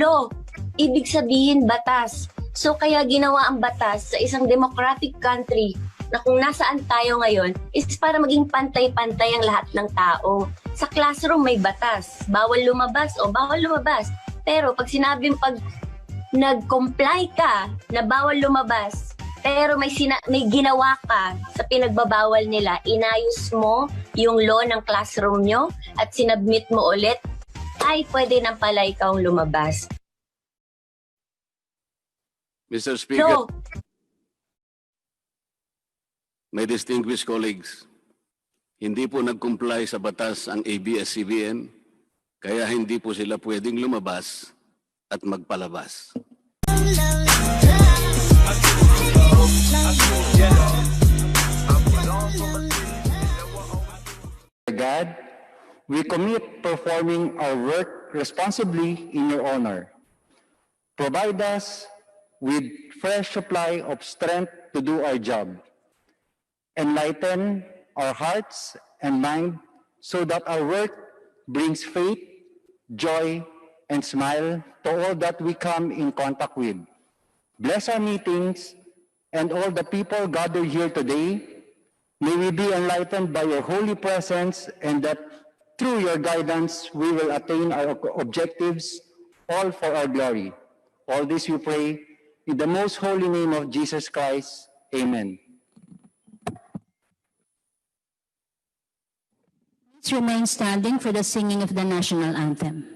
law. Ibig sabihin batas. So kaya ginawa ang batas sa isang democratic country na kung nasaan tayo ngayon is para maging pantay-pantay ang lahat ng tao. Sa classroom may batas. Bawal lumabas o bawal lumabas. Pero pag sinabing pag nag-comply ka na bawal lumabas, pero may ginawa ka sa pinagbabawal nila, inayos mo yung law ng classroom nyo at sinubmit mo ulit, ay pwede nang pala ikaw lumabas. Mr. Speaker, No. my distinguished colleagues, hindi po nag-comply sa batas ang Abs-Cbn, kaya hindi po sila pwedeng lumabas at magpalabas. God, we commit performing our work responsibly in your honor. Provide us with fresh supply of strength to do our job. Enlighten our hearts and mind so that our work brings faith, joy, and smile to all that we come in contact with. Bless our meetings and all the people gathered here today. May we be enlightened by your holy presence, and that through your guidance we will attain our objectives, all for our glory. All this we pray in the most holy name of Jesus Christ. Amen. Please remain standing for the singing of the national anthem.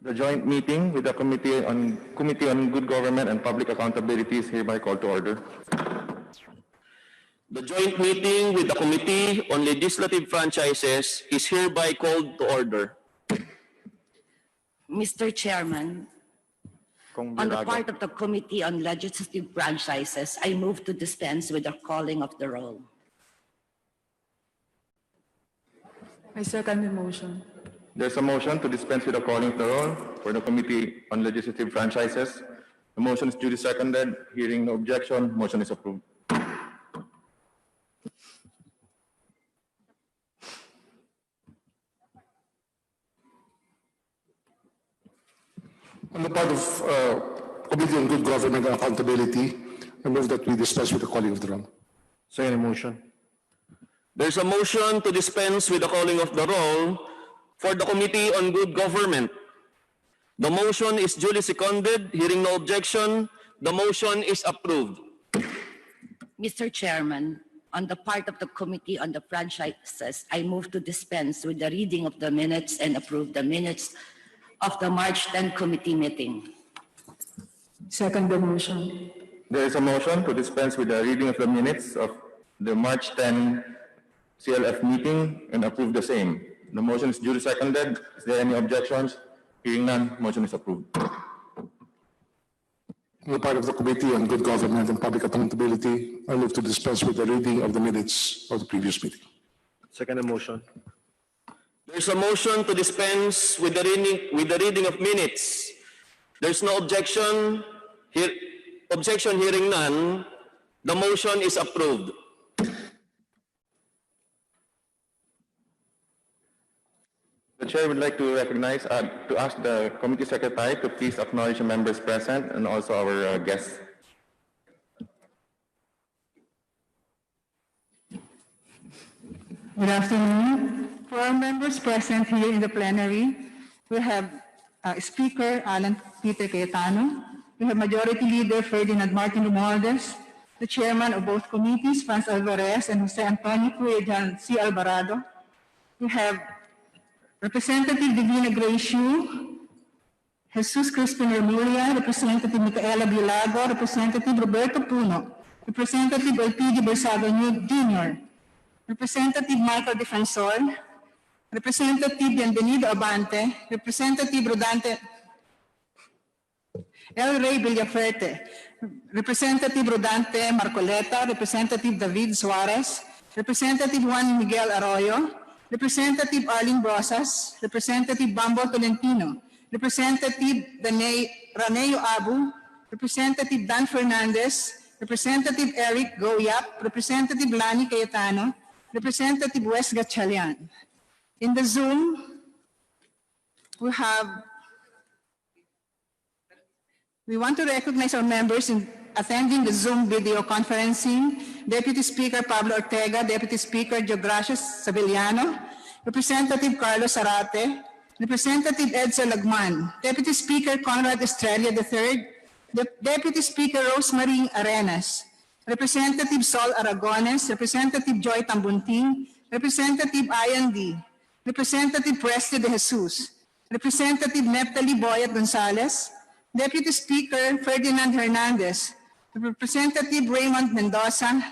The joint meeting with the Committee on Good Government and Public Accountability is hereby called to order. The joint meeting with the Committee on Legislative Franchises is hereby called to order. Mr. Chairman, on the part of the Committee on Legislative Franchises, I move to dispense with the calling of the roll. I second the motion. There's a motion to dispense with the calling of the roll for the Committee on Legislative Franchises. The motion is duly seconded. Hearing no objection, motion is approved. On the part of Committee on Good Government and Accountability, I move that we dispense with the calling of the roll. Second motion. There's a motion to dispense with the calling of the roll for the Committee on Good Government. The motion is duly seconded. Hearing no objection, the motion is approved. Mr. Chairman, on the part of the Committee on the Franchises, I move to dispense with the reading of the minutes and approve the minutes of the March 10 committee meeting. Second the motion. There is a motion to dispense with the reading of the minutes of the March 10 CLF meeting and approve the same. The motion is duly seconded. Is there any objections? Hearing none, motion is approved. On the part of the Committee on Good Government and Public Accountability, I move to dispense with the reading of the minutes of the previous meeting. Second motion. There's a motion to dispense with the reading of minutes. There's no objection. Hearing none, the motion is approved. The Chair would like to ask the Committee Secretary to please acknowledge the members present and also our guests Good afternoon. For our members present here in the plenary, we have Speaker Alan Peter Cayetano, we have Majority Leader Ferdinand Martin Romualdez, the Chairman of both committees, Franz Alvarez and Jose Antonio Cuejan C. Alvarado. We have Representative Divina Gracio, Jesus Crispin Remulla, Representative Micaela Bilago, Representative Roberto Puno, Representative Elpidio Bersado Jr., Representative Michael Defensor, Representative Bienvenido Abante, Representative Rodante El Rey Villaferte, Representative Rodante Marcoleta, Representative David Suarez, Representative Juan Miguel Arroyo, Representative Arlene Brosas, Representative Bambo Tolentino, Representative Raneo Abu, Representative Dan Fernandez, Representative Eric Goyap, Representative Lani Cayetano, Representative Wes Gatchalian. In the Zoom, we want to recognize our members in attending the Zoom video conferencing: Deputy Speaker Pablo Ortega, Deputy Speaker Geogracias Sabeliano, Representative Carlos Zarate, Representative Edsa Lagman, Deputy Speaker Conrad Estrella III, Deputy Speaker Rosemary Arenas, Representative Sol Aragones, Representative Joy Tambunting, Representative Ian D., Representative Presti de Jesus, Representative Neptali Boyat Gonzalez, Deputy Speaker Ferdinand Hernandez, Representative Raymond Mendoza,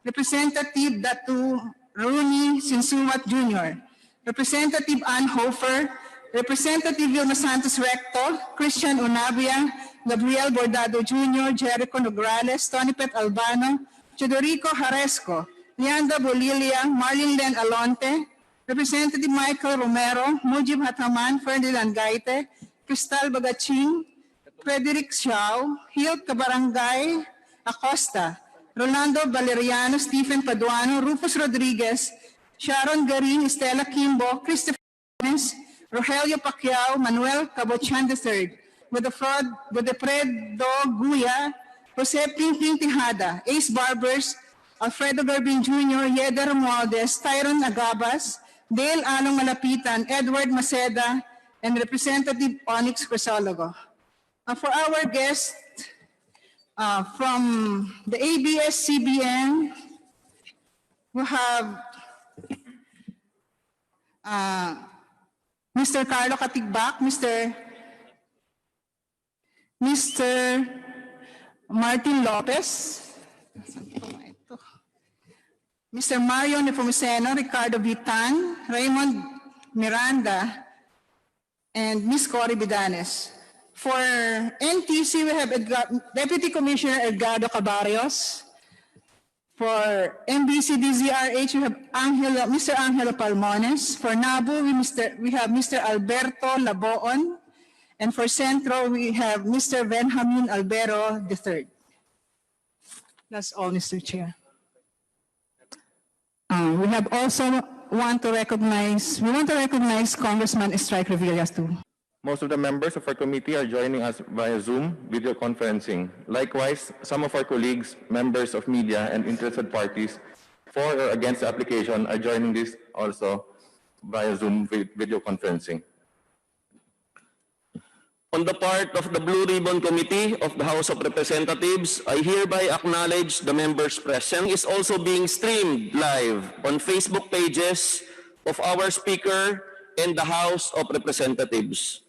Representative Datu Rooney Sinsumat Jr., Representative Ann Hofer, Representative Vilma Santos Recto, Christian Unabia, Gabriel Bordado Jr., Jericho Nograles, Tony Pet Albano, Chodorico Jaresco, Leanda Bolilia, Marlene Len Alonte, Representative Michael Romero, Mujib Hataman, Ferdinand Gaite, Cristal Bagaching, Frederick Xiao, Hilt Cabarangay Acosta, Rolando Valeriano, Stephen Paduano, Rufus Rodriguez, Sharon Garin, Estela Kimbo, Christopher Jones, Rogelio Pacquiao, Manuel Cabochan III, Godefredo Guya, Jose Pinting Tijada, Ace Barbers, Alfredo Garbin Jr., Yeder Romualdez, Tyron Agabas, Dale Along Malapitan, Edward Maceda, and Representative Onyx Crisologo. For our guest from the ABS-CBN, we have Mr. Carlo Katigbak, Mr. Martin Lopez, Mr. Mario Nepomuceno, Ricardo Vitan, Raymond Miranda, and Ms. Cory Bidanes. For NTC, we have Deputy Commissioner Edgardo Cabarrios. For MBC-DZRH, we have Mr. Angelo Palmones. For NABU, we have Mr. Alberto Laboon. And for Centro, we have Mr. Benjamin Albero III. That's all, Mr. Chair. We have also want to recognize Congressman Strike Revillas too. Most of the members of our committee are joining us via Zoom video conferencing. Likewise, some of our colleagues, members of media and interested parties for or against the application are joining this also via Zoom video conferencing. On the part of the Blue Ribbon Committee of the House of Representatives, I hereby acknowledge the members present. Is also being streamed live on Facebook pages of our Speaker and the House of Representatives.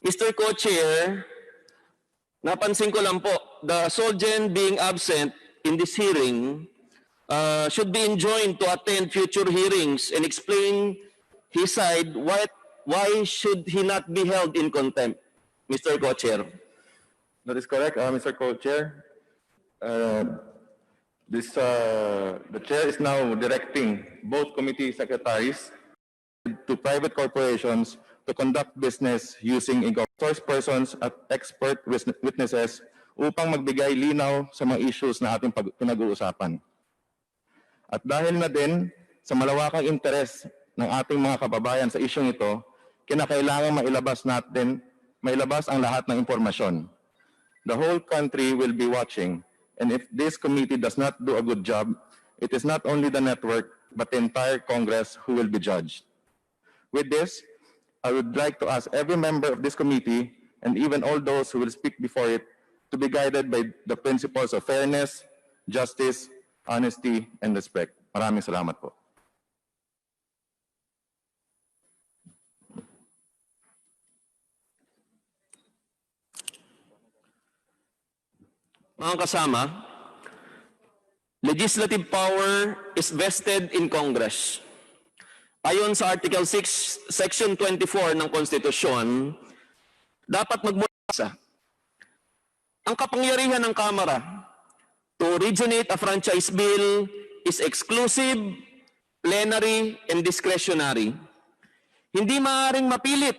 Mr. Co-Chair, napansin ko lang po, the Solgen being absent in this hearing should be enjoined to attend future hearings and explain his side. Why should he not be held in contempt, Mr. Co-Chair? That is correct, Mr. Co-Chair. The Chair is now directing both committee secretaries to private corporations to conduct business using source persons at expert witnesses upang magbigay linaw sa mga issues na ating pinag-uusapan. At dahil na din sa malawakang interes ng ating mga kababayan sa isyong ito, kinakailangan mailabas ang lahat ng impormasyon. The whole country will be watching, and if this committee does not do a good job, it is not only the network, but the entire Congress who will be judged. With this, I would like to ask every member of this committee and even all those who will speak before it to be guided by the principles of fairness, justice, honesty, and respect. Maraming salamat po. Mga kasama, legislative power is vested in Congress. Ayon sa Article 6, Section 24 ng Konstitusyon, dapat magmula sa ang kapangyarihan ng Kamara to originate a franchise bill is exclusive, plenary, and discretionary. Hindi maaaring mapilit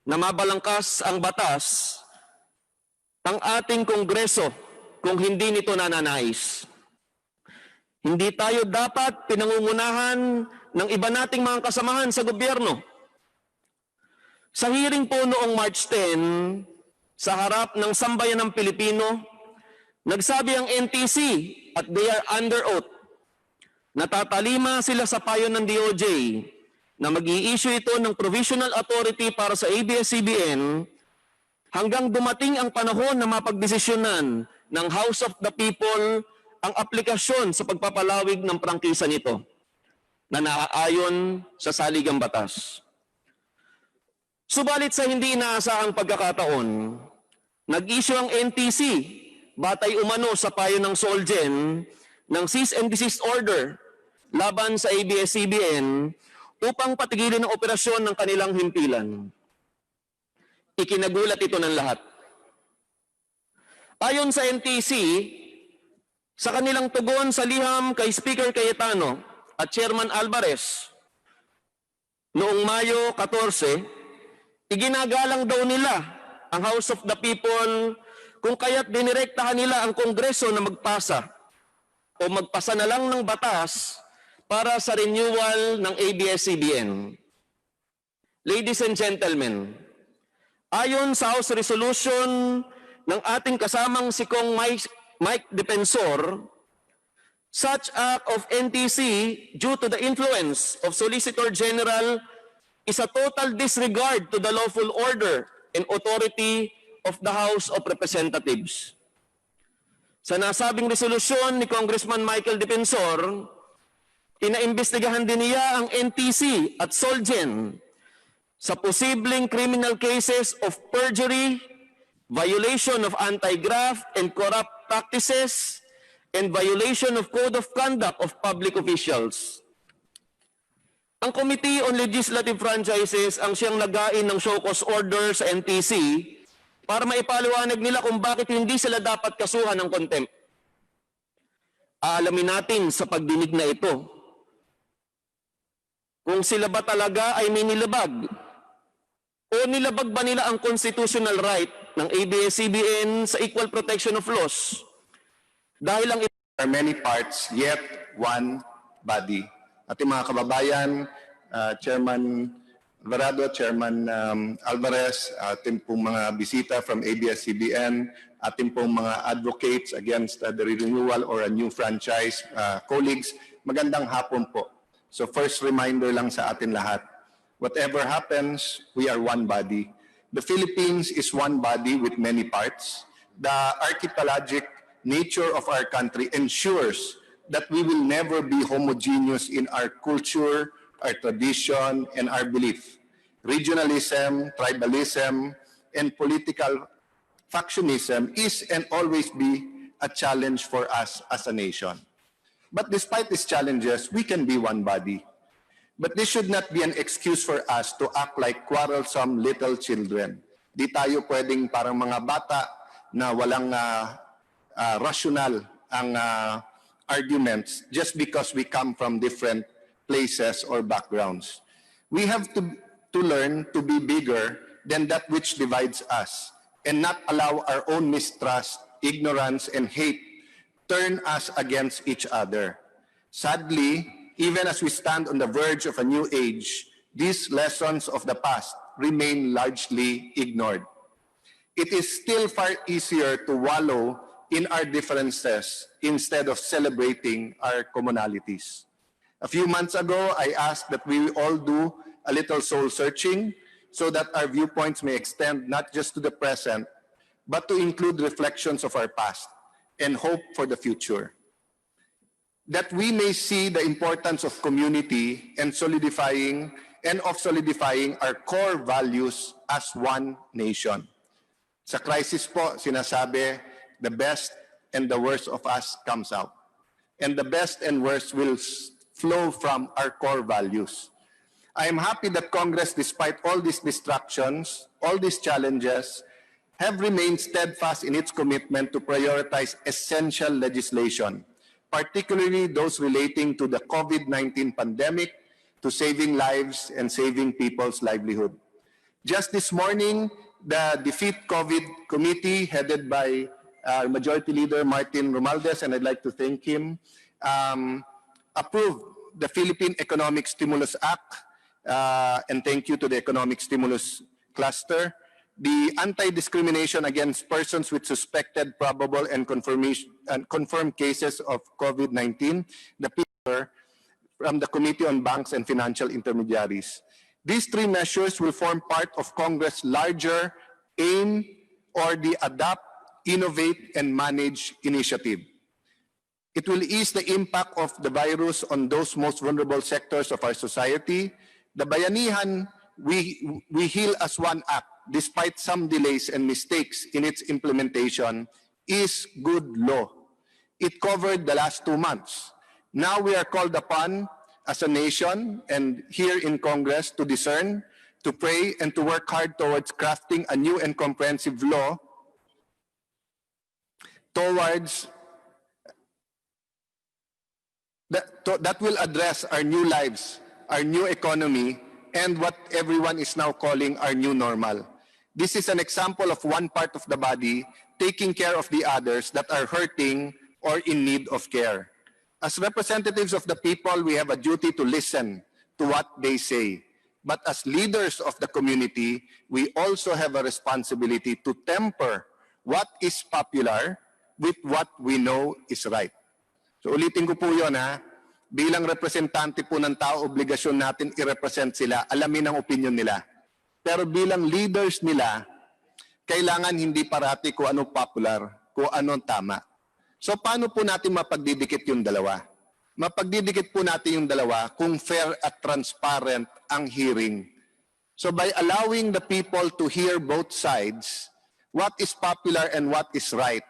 na mabalangkas ang batas ng ating Kongreso kung hindi nito nananais. Hindi tayo dapat pinangungunahan ng iba nating mga kasamahan sa gobyerno. Sa hearing po noong March 10, sa harap ng sambayan ng Pilipino, nagsabi ang NTC at they are under oath, natatalima sila sa payo ng DOJ na mag-i-issue ito ng provisional authority para sa Abs-Cbn hanggang dumating ang panahon na mapagdesisyonan ng House of the People ang aplikasyon sa pagpapalawig ng prangkisa nito na naaayon sa saligang batas. Subalit sa hindi inaasahang pagkakataon, nag-issue ang NTC batay umano sa payo ng Solgen ng cease and desist order laban sa Abs-Cbn upang patigilin ang operasyon ng kanilang himpilan. Ikinagulat ito ng lahat. Ayon sa NTC, sa kanilang tugon sa liham kay Speaker Cayetano at Chairman Alvarez, noong Mayo 14, iginagalang daw nila ang House of the People kung kaya't dinirektahan nila ang Kongreso na magpasa o magpasa na lang ng batas para sa renewal ng Abs-Cbn. Ladies and gentlemen, ayon sa House Resolution ng ating kasamang si Kong Mike Defensor, such act of NTC due to the influence of Solicitor General is a total disregard to the lawful order and authority of the House of Representatives. Sa nasabing resolusyon ni Congressman Michael Defensor, pinaimbestigahan din niya ang NTC at Solgen sa posibleng criminal cases of perjury, violation of anti-graft and corrupt practices, and violation of Code of Conduct of Public Officials. Ang Committee on Legislative Franchises ang siyang nagain ng show cause order sa NTC para maipaliwanag nila kung bakit hindi sila dapat kasuhan ng contempt. Aalamin natin sa pagdinig na ito kung sila ba talaga ay may nilabag o nilabag ba nila ang constitutional right ng Abs-Cbn sa equal protection of laws. Dahil ang are many parts, yet one body. Ating mga kababayan, Chairman Alvarado, Chairman Alvarez, ating pong mga bisita from Abs-Cbn, ating pong mga advocates against the renewal or a new franchise, colleagues, magandang hapon po. So first reminder lang sa atin lahat, whatever happens, we are one body. The Philippines is one body with many parts. The archipelagic nature of our country ensures that we will never be homogeneous in our culture, our tradition, and our belief. Regionalism, tribalism, and political factionism is and always be a challenge for us as a nation. But despite these challenges, we can be one body. But this should not be an excuse for us to act like quarrelsome little children. Di tayo pwedeng parang mga bata na walang rational ang arguments just because we come from different places or backgrounds. We have to learn to be bigger than that which divides us and not allow our own mistrust, ignorance, and hate turn us against each other. Sadly, even as we stand on the verge of a new age, these lessons of the past remain largely ignored. It is still far easier to wallow in our differences instead of celebrating our commonalities. A few months ago, I asked that we all do a little soul searching so that our viewpoints may extend not just to the present, but to include reflections of our past and hope for the future. That we may see the importance of community and solidifying our core values as one nation. Sa crisis po, sinasabi, the best and the worst of us comes out. And the best and worst will flow from our core values. I am happy that Congress, despite all these distractions, all these challenges, have remained steadfast in its commitment to prioritize essential legislation, particularly those relating to the COVID-19 pandemic, to saving lives and saving people's livelihood. Just this morning, the Defeat COVID Committee, headed by Majority Leader Martin Romualdez, and I'd like to thank him, approved the Philippine Economic Stimulus Act, and thank you to the Economic Stimulus Cluster, the anti-discrimination against persons with suspected, probable, and confirmed cases of COVID-19, the paper from the Committee on Banks and Financial Intermediaries. These three measures will form part of Congress' larger AIM, or the Adapt, Innovate, and Manage initiative. It will ease the impact of the virus on those most vulnerable sectors of our society. The Bayanihan We Heal as One Act, despite some delays and mistakes in its implementation, is good law. It covered the last 2 months. Now we are called upon as a nation and here in Congress to discern, to pray, and to work hard towards crafting a new and comprehensive law towards that will address our new lives, our new economy, and what everyone is now calling our new normal. This is an example of one part of the body taking care of the others that are hurting or in need of care. As representatives of the people, we have a duty to listen to what they say. But as leaders of the community, we also have a responsibility to temper what is popular with what we know is right. So ulitin ko po yun, ha. Bilang representante po ng tao, obligasyon natin i-represent sila, alamin ang opinion nila. Pero bilang leaders nila, kailangan hindi parati kung ano popular, kung ano tama. So paano po natin mapagdidikit yung dalawa? Mapagdidikit po natin yung dalawa kung fair at transparent ang hearing. So by allowing the people to hear both sides, what is popular and what is right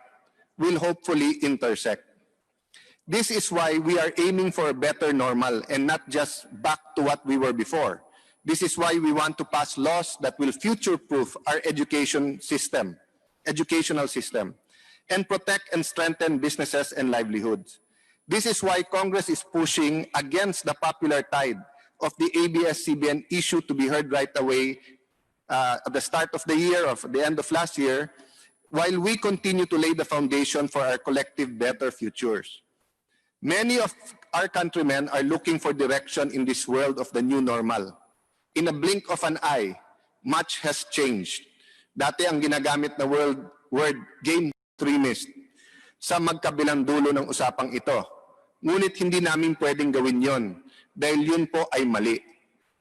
will hopefully intersect. This is why we are aiming for a better normal and not just back to what we were before. This is why we want to pass laws that will future-proof our educational system, and protect and strengthen businesses and livelihoods. This is why Congress is pushing against the popular tide of the Abs-Cbn issue to be heard right away at the start of the year, or the end of last year, while we continue to lay the foundation for our collective better futures. Many of our countrymen are looking for direction in this world of the new normal. In a blink of an eye, much has changed. Dati ang ginagamit na word game extremist sa magkabilang dulo ng usapang ito. Ngunit hindi namin pwedeng gawin yon dahil yun po ay mali.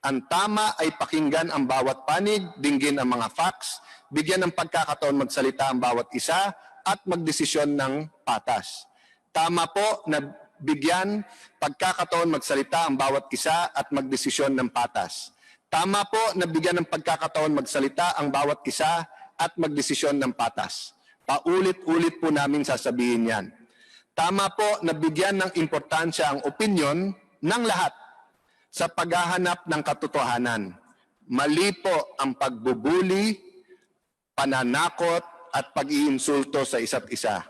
Ang tama ay pakinggan ang bawat panig, dinggin ang mga facts, bigyan ng pagkakataon magsalita ang bawat isa at magdesisyon ng patas. Tama po na bigyan pagkakataon magsalita ang bawat isa at magdesisyon ng patas. Tama po na bigyan ng pagkakataon magsalita ang bawat isa at magdesisyon ng patas. Paulit-ulit po namin sasabihin yan. Tama po na bigyan ng importansya ang opinyon ng lahat sa paghahanap ng katotohanan. Mali po ang pagbubuli, pananakot at pag-iinsulto sa isa't isa.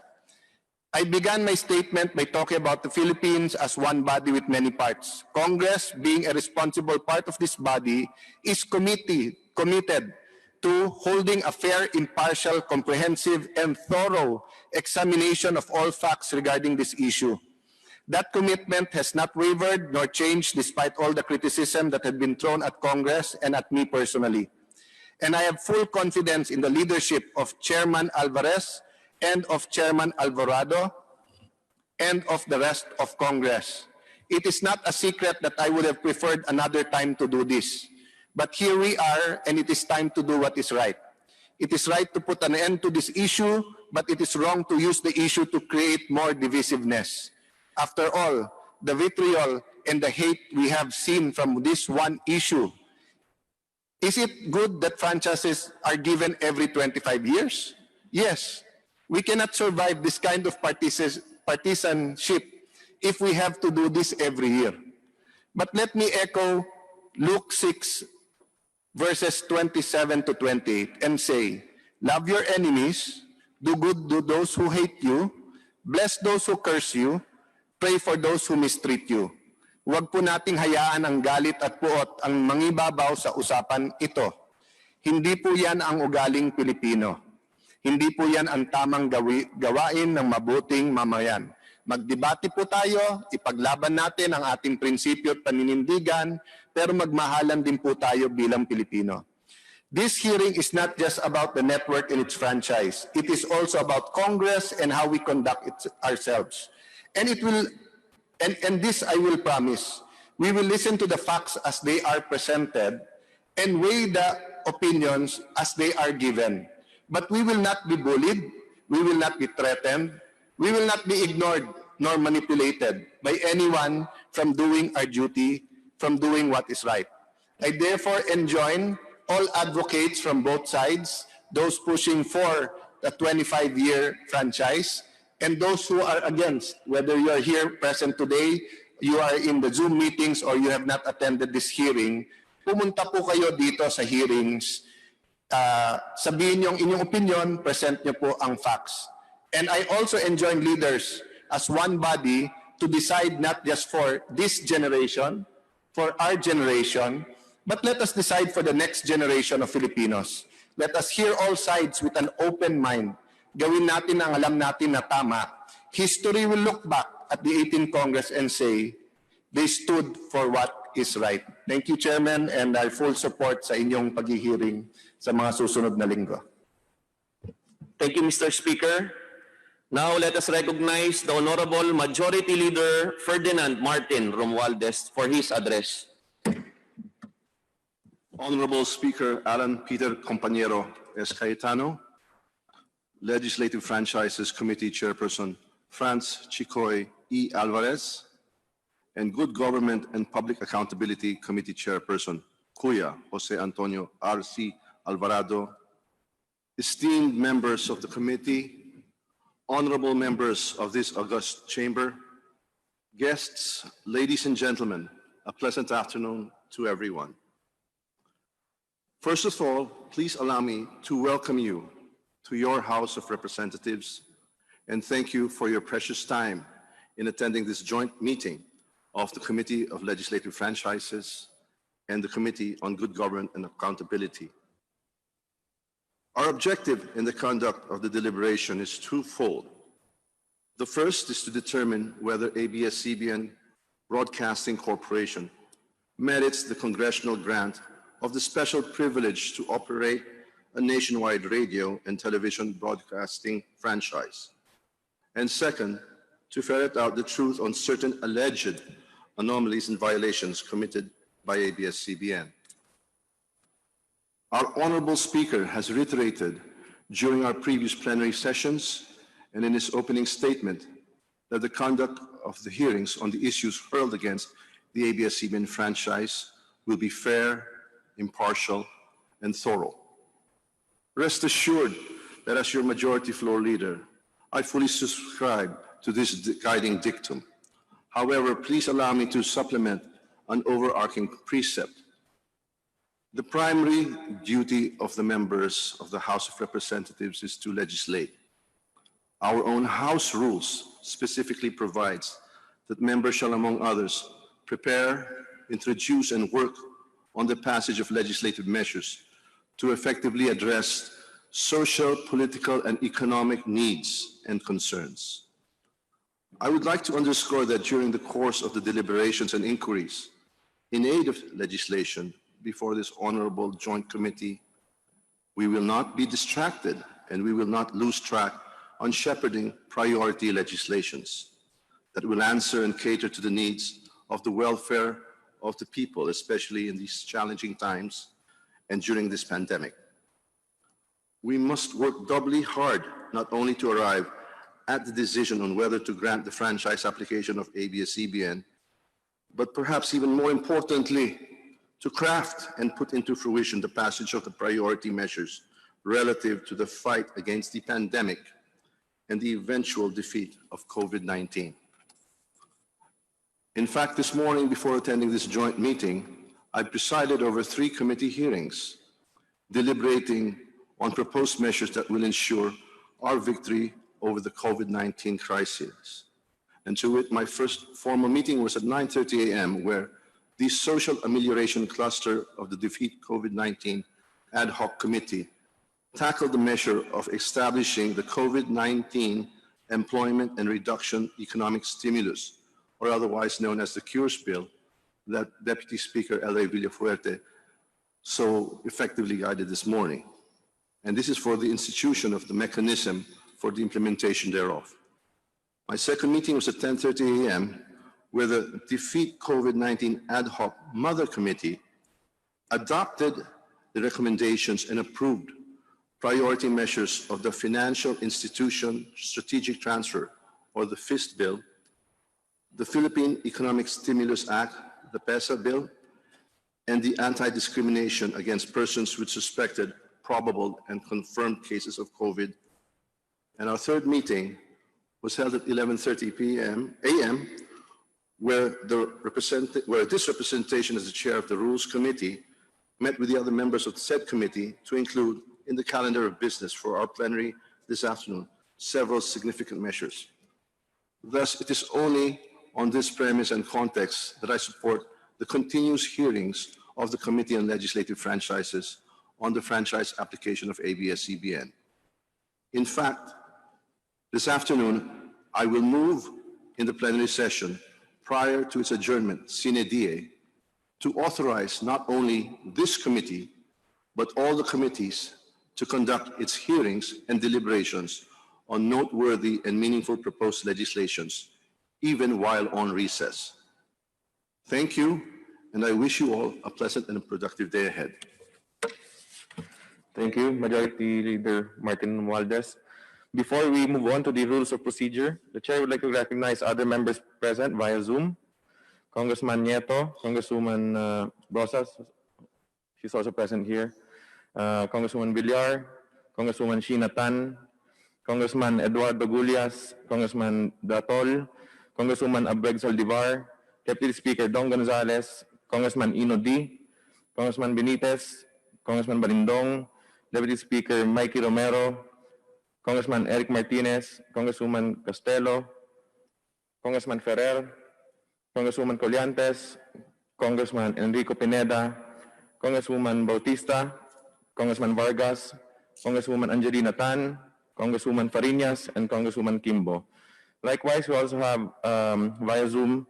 I began my statement by talking about the Philippines as one body with many parts. Congress, being a responsible part of this body, is committed to holding a fair, impartial, comprehensive, and thorough examination of all facts regarding this issue. That commitment has not wavered nor changed despite all the criticism that had been thrown at Congress and at me personally. And I have full confidence in the leadership of Chairman Alvarez and of Chairman Alvarado and of the rest of Congress. It is not a secret that I would have preferred another time to do this. But here we are, and it is time to do what is right. It is right to put an end to this issue, but it is wrong to use the issue to create more divisiveness. After all, the vitriol and the hate we have seen from this one issue, is it good that franchises are given every 25 years? Yes. We cannot survive this kind of partisanship if we have to do this every year. But let me echo Luke 6, verses 27 to 28, and say, love your enemies, do good to those who hate you, bless those who curse you, pray for those who mistreat you. Huwag po nating hayaan ang galit at puot ang mangibabaw sa usapan ito. Hindi po yan ang ugaling Pilipino. Hindi po yan ang tamang gawain ng mabuting mamayan. Magdebate po tayo, ipaglaban natin ang ating prinsipyo at paninindigan, pero magmahalan din po tayo bilang Pilipino. This hearing is not just about the network and its franchise. It is also about Congress and how we conduct it ourselves. And it will, and this I will promise, we will listen to the facts as they are presented and weigh the opinions as they are given. But we will not be bullied, we will not be threatened, we will not be ignored nor manipulated by anyone from doing our duty, from doing what is right. I therefore enjoin all advocates from both sides, those pushing for the 25-year franchise, and those who are against, whether you are here present today, you are in the Zoom meetings, or you have not attended this hearing, pumunta po kayo dito sa hearings, sabihin yung inyong opinion, present nyo po ang facts. And I also enjoin leaders as one body to decide not just for this generation, for our generation, but let us decide for the next generation of Filipinos. Let us hear all sides with an open mind. Gawin natin ang alam natin na tama. History will look back at the 18th Congress and say, they stood for what is right. Thank you, Chairman, and our full support sa inyong paghihiring sa mga susunod na linggo. Thank you, Mr. Speaker. Now let us recognize the Honorable Majority Leader Ferdinand Martin Romualdez for his address. Honorable Speaker Alan Peter Compañero S. Cayetano, Legislative Franchises Committee Chairperson Franz Chicoy E. Alvarez, and Good Government and Public Accountability Committee Chairperson Kuya Jose Antonio R.C. Alvarado, esteemed members of the committee, honorable members of this august chamber, guests, ladies and gentlemen, a pleasant afternoon to everyone. First of all, please allow me to welcome you to your House of Representatives and thank you for your precious time in attending this joint meeting of the Committee of Legislative Franchises and the Committee on Good Government and Accountability. Our objective in the conduct of the deliberation is twofold. The first is to determine whether Abs-Cbn Broadcasting Corporation merits the congressional grant of the special privilege to operate a nationwide radio and television broadcasting franchise. And second, to ferret out the truth on certain alleged anomalies and violations committed by Abs-Cbn. Our honorable speaker has reiterated during our previous plenary sessions and in his opening statement that the conduct of the hearings on the issues hurled against the Abs-Cbn franchise will be fair, impartial, and thorough. Rest assured that as your majority floor leader, I fully subscribe to this guiding dictum. However, please allow me to supplement an overarching precept. The primary duty of the members of the House of Representatives is to legislate. Our own House rules specifically provides that members shall, among others, prepare, introduce, and work on the passage of legislative measures to effectively address social, political, and economic needs and concerns. I would like to underscore that during the course of the deliberations and inquiries in aid of legislation before this honorable joint committee, we will not be distracted and we will not lose track on shepherding priority legislations that will answer and cater to the needs of the welfare of the people, especially in these challenging times and during this pandemic. We must work doubly hard not only to arrive at the decision on whether to grant the franchise application of Abs-Cbn, but perhaps even more importantly, to craft and put into fruition the passage of the priority measures relative to the fight against the pandemic and the eventual defeat of COVID-19. In fact, this morning, before attending this joint meeting, I presided over 3 committee hearings, deliberating on proposed measures that will ensure our victory over the COVID-19 crisis. And to it, my first formal meeting was at 9:30 a.m., where the Social Amelioration Cluster of the Defeat COVID-19 Ad Hoc Committee tackled the measure of establishing the COVID-19 Employment and Reduction Economic Stimulus, or otherwise known as the CURES Bill, that Deputy Speaker L.A. Villafuerte so effectively guided this morning. And this is for the institution of the mechanism for the implementation thereof. My second meeting was at 10:30 a.m., where the Defeat COVID-19 Ad Hoc Mother Committee adopted the recommendations and approved priority measures of the Financial Institution Strategic Transfer, or the FIST Bill, the Philippine Economic Stimulus Act, the PESA Bill, and the Anti-Discrimination Against Persons with Suspected, Probable, and Confirmed Cases of COVID. And our third meeting was held at 11:30 a.m., where this representation as the chair of the Rules Committee met with the other members of the said committee to include in the calendar of business for our plenary this afternoon several significant measures. Thus, it is only on this premise and context that I support the continuous hearings of the Committee on Legislative Franchises on the franchise application of Abs-Cbn. In fact, this afternoon, I will move in the plenary session prior to its adjournment sine die to authorize not only this committee, but all the committees to conduct its hearings and deliberations on noteworthy and meaningful proposed legislations, even while on recess. Thank you, and I wish you all a pleasant and a productive day ahead. Thank you, Majority Leader Martin Romualdez. Before we move on to the rules of procedure, the Chair would like to recognize other members present via Zoom. Congressman Nieto, Congresswoman Rosas, she's also present here. Congresswoman Villar, Congresswoman Sheena Tan, Congressman Eduardo Gullias, Congressman Datol, Congresswoman Abreg Saldivar, Deputy Speaker Don Gonzales, Congressman Ino D, Congressman Benitez, Congressman Balindong, Deputy Speaker Mikey Romero, Congressman Eric Martinez, Congresswoman Castelo, Congressman Ferrer, Congresswoman Colliantes, Congressman Enrico Pineda, Congresswoman Bautista, Congressman Vargas, Congresswoman Angelina Tan, Congresswoman Fariñas, and Congresswoman Kimbo. Likewise, we also have via Zoom,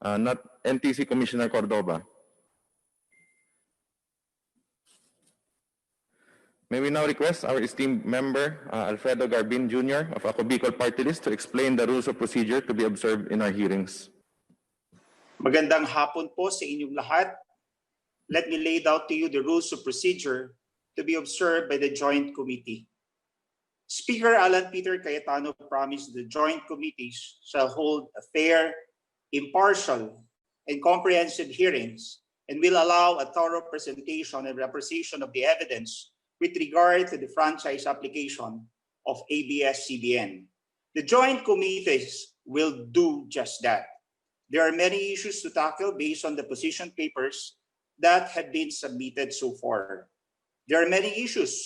NTC Commissioner Cordova. May we now request our esteemed member, Alfredo Garbin Jr. of Ako Bicol Party List to explain the rules of procedure to be observed in our hearings. Magandang hapon po sa inyong lahat. Let me lay out to you the rules of procedure to be observed by the Joint Committee. Speaker Alan Peter Cayetano promised the Joint Committees shall hold a fair, impartial, and comprehensive hearings and will allow a thorough presentation and representation of the evidence with regard to the franchise application of Abs-Cbn. The Joint Committees will do just that. There are many issues to tackle based on the position papers that have been submitted so far. There are many issues.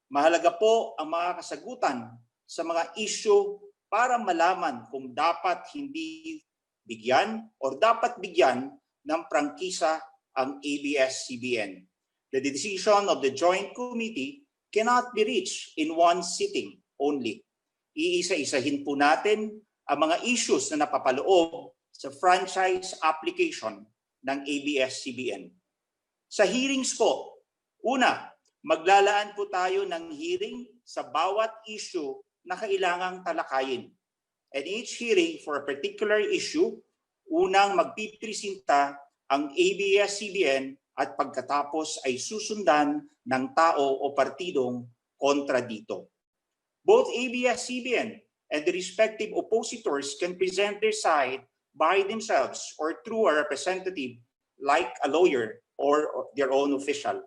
Mahalaga po ang mga kasagutan sa mga issue para malaman kung dapat hindi bigyan o dapat bigyan ng prangkisa ang Abs-Cbn. The decision of the Joint Committee cannot be reached in one sitting only. Iisa-isahin po natin ang mga issues na napapaloob sa franchise application ng Abs-Cbn. Sa hearings po, una, maglalaan po tayo ng hearing sa bawat issue na kailangang talakayin. And each hearing for a particular issue unang magpipresenta ang ABS-CBN at pagkatapos ay susundan ng tao o partidong kontra dito. Both ABS-CBN and the respective oppositors can present their side by themselves or through a representative like a lawyer or their own official.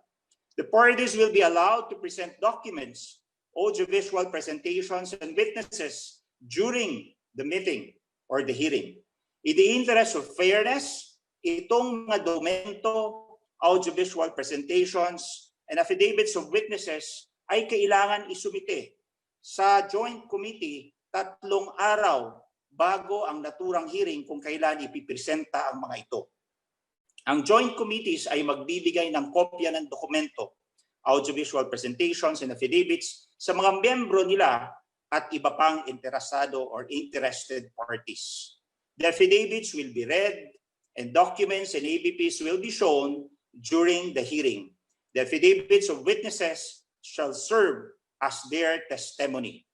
The parties will be allowed to present documents, audiovisual presentations, and witnesses during the meeting or the hearing. In the interest of fairness, itong mga dokumento, audiovisual presentations, and affidavits of witnesses ay kailangan isumite sa Joint Committee 3 araw bago ang naturang hearing kung kailan ipipresenta ang mga ito. Ang Joint Committees ay magbibigay ng kopya ng dokumento, audiovisual presentations, and affidavits sa mga miyembro nila at iba pang interesado or interested parties. The affidavits will be read and documents and ABPs will be shown during the hearing. The affidavits of witnesses shall serve as their testimony.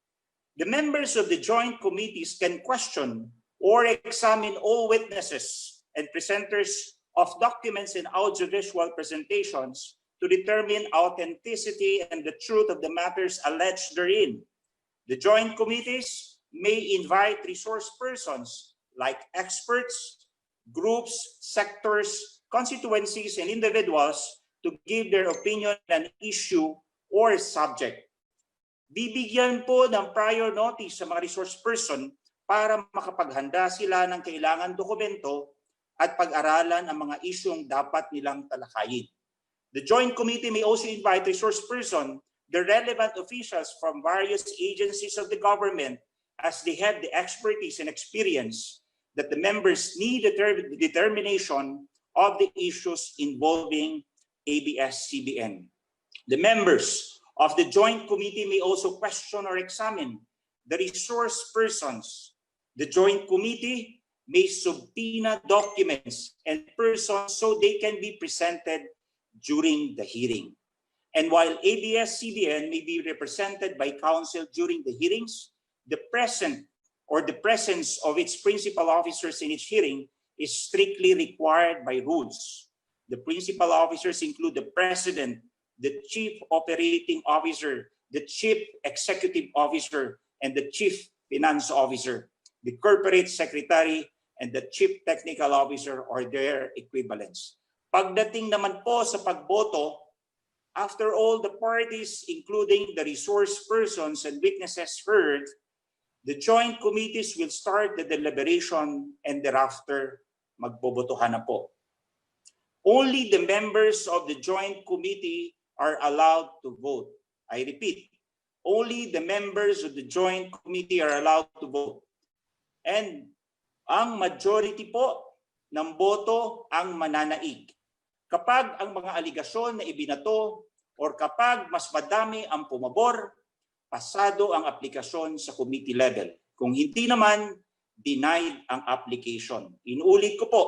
The members of the joint committees can question or examine all witnesses and presenters of documents and audiovisual presentations to determine authenticity and the truth of the matters alleged therein. The joint committees may invite resource persons like experts, groups, sectors, constituencies, and individuals to give their opinion on an issue or subject. Bibigyan po ng prior notice sa mga resource person para makapaghanda sila ng kailangan dokumento at pag-aralan ang mga isyong dapat nilang talakayin. The Joint Committee may also invite resource person, the relevant officials from various agencies of the government, as they have the expertise and experience that the members need the determination of the issues involving ABS-CBN. The members of the Joint Committee may also question or examine the resource persons. The Joint Committee may subpoena documents and persons so they can be presented during the hearing. And while ABS-CBN may be represented by counsel during the hearings, the presence of its principal officers in each hearing is strictly required by rules. The principal officers include the President, the Chief Operating Officer, the Chief Executive Officer, and the Chief Finance Officer, the Corporate Secretary, and the Chief Technical Officer or their equivalents. Pagdating naman po sa pagboto, after all the parties, including the resource persons and witnesses heard, the joint committees will start the deliberation and thereafter magbobotohan na po. Only the members of the joint committee are allowed to vote. I repeat, only the members of the joint committee are allowed to vote. And ang majority po ng boto ang mananaig. Kapag ang mga aligasyon na ibinato or kapag mas madami ang pumabor, pasado ang aplikasyon sa committee level. Kung hindi naman, denied ang application. Inuulit ko po,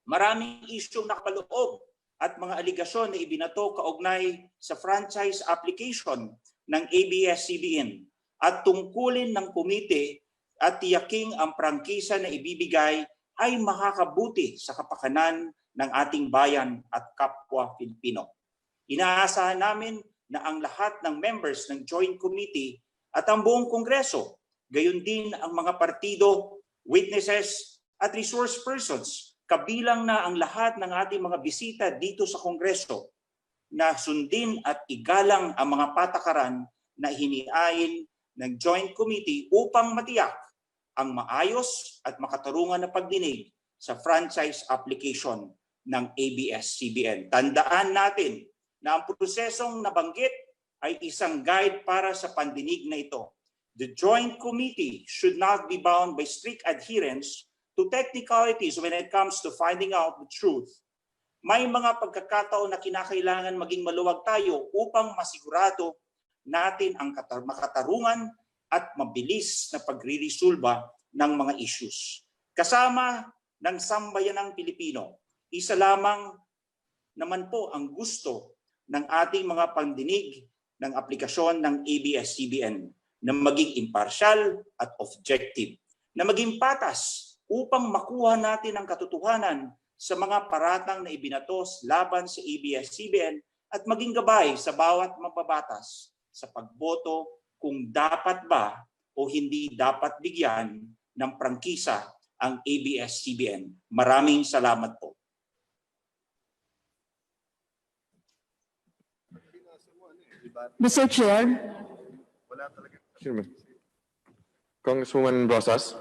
maraming isyong nakapaloob at mga aligasyon na ibinato kaugnay sa franchise application ng ABS-CBN at tungkulin ng komite at tiyaking ang prangkisa na ibibigay ay makakabuti sa kapakanan ng ating bayan at kapwa Pilipino. Inaasahan namin na ang lahat ng members ng Joint Committee at ang buong Kongreso, gayon din ang mga partido, witnesses at resource persons, kabilang na ang lahat ng ating mga bisita dito sa Kongreso, na sundin at igalang ang mga patakaran na hiniain ng Joint Committee upang matiyak ang maayos at makatarungan na pagdinig sa franchise application ng ABS-CBN. Tandaan natin na ang prosesong nabanggit ay isang guide para sa pandinig na ito. The Joint Committee should not be bound by strict adherence to technicalities when it comes to finding out the truth. May mga pagkakataon na kinakailangan maging maluwag tayo upang masigurado natin ang makatarungan at mabilis na pagre-resolba ng mga issues. Kasama ng sambayanang Pilipino, isa lamang naman po ang gusto ng ating mga pandinig ng aplikasyon ng ABS-CBN na maging impartial at objective, na maging patas upang makuha natin ang katotohanan sa mga paratang na ibinatos laban sa ABS-CBN at maging gabay sa bawat mababatas sa pagboto kung dapat ba o hindi dapat bigyan ng prangkisa ang ABS-CBN. Maraming salamat po. Mr. Chair, Congresswoman Rosas.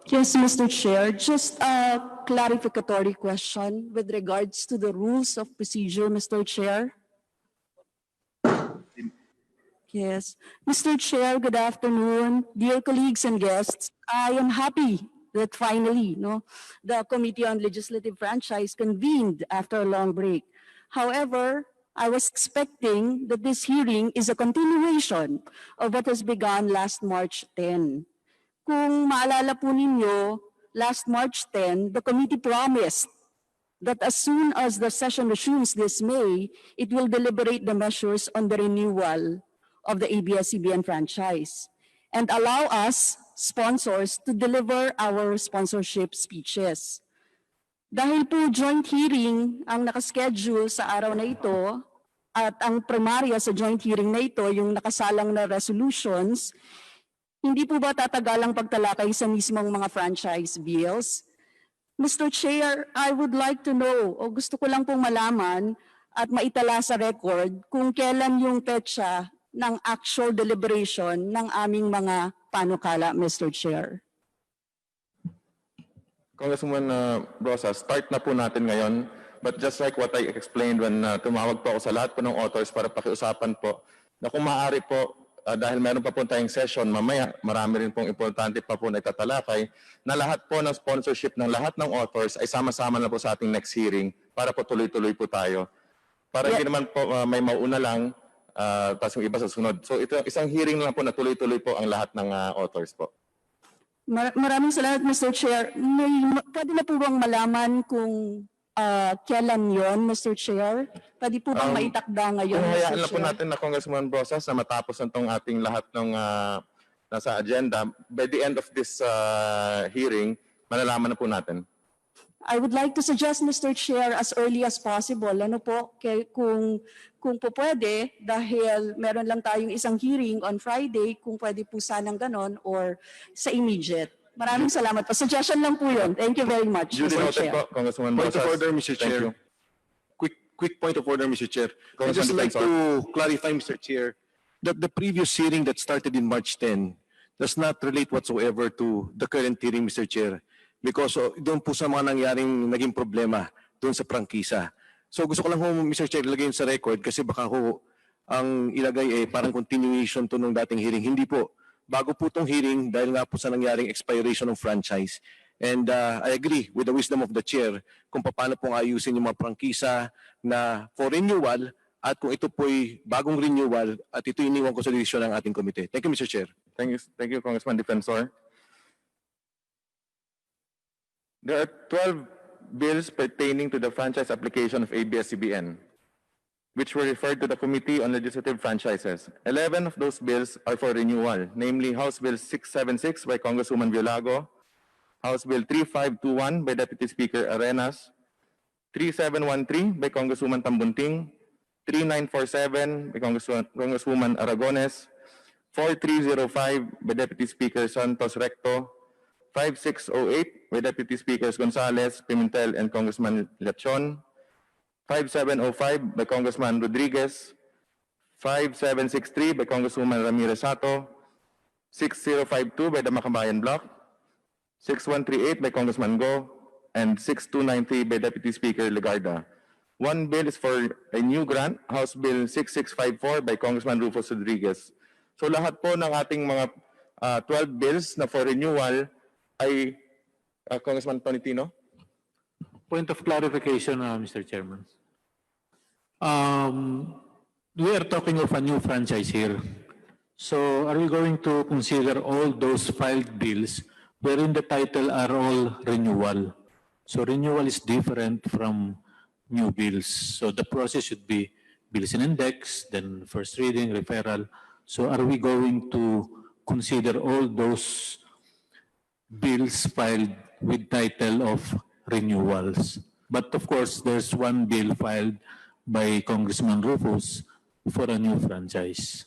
Yes, Mr. Chair, just a clarificatory question with regards to the rules of procedure, Mr. Chair. Yes. Mr. Chair, good afternoon. Dear colleagues and guests, I am happy that finally, the Committee on Legislative Franchise convened after a long break. However, I was expecting that this hearing is a continuation of what was begun last March 10. Kung maalala po ninyo, last March 10, the committee promised that as soon as the session resumes this May, it will deliberate the measures on the renewal of the ABS-CBN franchise and allow us, sponsors, to deliver our sponsorship speeches. Dahil po joint hearing ang nakaschedule sa araw na ito at ang primarya sa joint hearing na ito, yung nakasalang na resolutions, hindi po ba tatagalang pagtalakay sa mismong mga franchise bills? Mr. Chair, I would like to know, o gusto ko lang pong malaman at maitala sa record kung kailan yung petsa ng actual deliberation ng aming mga panukala, Mr. Chair. Congresswoman Rosas, start na po natin ngayon. But just like what I explained when tumawag po ako sa lahat po ng authors para pakiusapan po, na kung maaari po, dahil meron pa po tayong session mamaya, marami rin pong importante pa po na itatalakay, na lahat po ng sponsorship ng lahat ng authors ay sama-sama na po sa ating next hearing para po tuloy-tuloy po tayo. Para hindi naman po may mauna lang, tapos yung iba sa sunod. So ito isang hearing lang po na tuloy-tuloy po ang lahat ng authors po. Maraming salamat, Mr. Chair. Pwede na po bang malaman kung kailan yon, Mr. Chair? Pwede po bang maitakda ngayon, Kung Mr. hayaan Chair? na po natin na Congresswoman Rosas na matapos na itong ating lahat ng nasa agenda, by the end of this hearing, malalaman na po natin. I would like to suggest, Mr. Chair, as early as possible. Ano po, kung po pwede, dahil meron lang tayong isang hearing on Friday, kung pwede po sanang ganon or sa immediate. Maraming salamat po. Suggestion lang po yun. Thank you very much, Duly Mr. noted Chair. po, Congresswoman Point Rosas. of order, Mr. Thank Chair. you. Quick point of order, Mr. Chair. I'd Congressman just like Defensor. to clarify, Mr. Chair, that the previous hearing that started in March 10 does not relate whatsoever to the current hearing, Mr. Chair, because doon po sa mga nangyaring naging problema doon sa prangkisa. So gusto ko lang ho, Mr. Chair, ilagay yun sa record kasi baka ho ang ilagay parang continuation to nung dating hearing. Hindi po. Bago po itong hearing dahil nga po sa nangyaring expiration ng franchise. And I agree with the wisdom of the chair kung paano pong ayusin yung mga prangkisa na for renewal at kung ito po'y bagong renewal at ito iniwan ko sa desisyon ng ating komite. Thank you, Mr. Chair. Thank you, Congressman Defensor. There are 12 bills pertaining to the franchise application of ABS-CBN, which were referred to the Committee on Legislative Franchises. 11 of those bills are for renewal, namely House Bill 676 by Congresswoman Violago, House Bill 3521 by Deputy Speaker Arenas, 3713 by Congresswoman Tambunting, 3947 by Congresswoman Aragones, 4305 by Deputy Speaker Santos Recto, 5608 by Deputy Speakers Gonzales, Pimentel, and Congressman Lechon, 5705 by Congressman Rodriguez, 5763 by Congresswoman Ramirez Sato, 6052 by the Makabayan Bloc, 6138 by Congressman Go, and 6293 by Deputy Speaker Legarda. One bill is for a new grant, House Bill 6654 by Congressman Rufus Rodriguez. So lahat po ng ating mga 12 bills na for renewal ay Congressman Tonitino. Point of clarification, Mr. Chairman. We are talking of a new franchise here. So are we going to consider all those filed bills wherein the title are all renewal? So renewal is different from new bills. So the process should be bills in index, then first reading, referral. So are we going to consider all those bills filed with title of renewals. But of course, there's one bill filed by Congressman Rufus for a new franchise.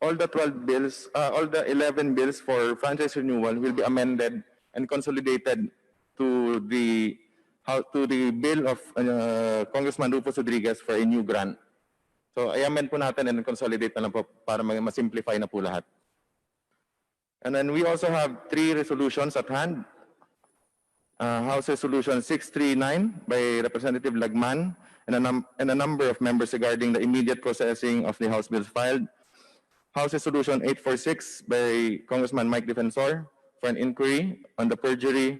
All the 12 bills, all the 11 bills for franchise renewal will be amended and consolidated to the bill of Congressman Rufus Rodriguez for a new grant. So i-amend po natin and consolidate na lang po para ma-simplify na po lahat. And then we also have 3 resolutions at hand. House Resolution 639 by Representative Lagman and a number of members regarding the immediate processing of the House bills filed. House Resolution 846 by Congressman Mike Defensor for an inquiry on the perjury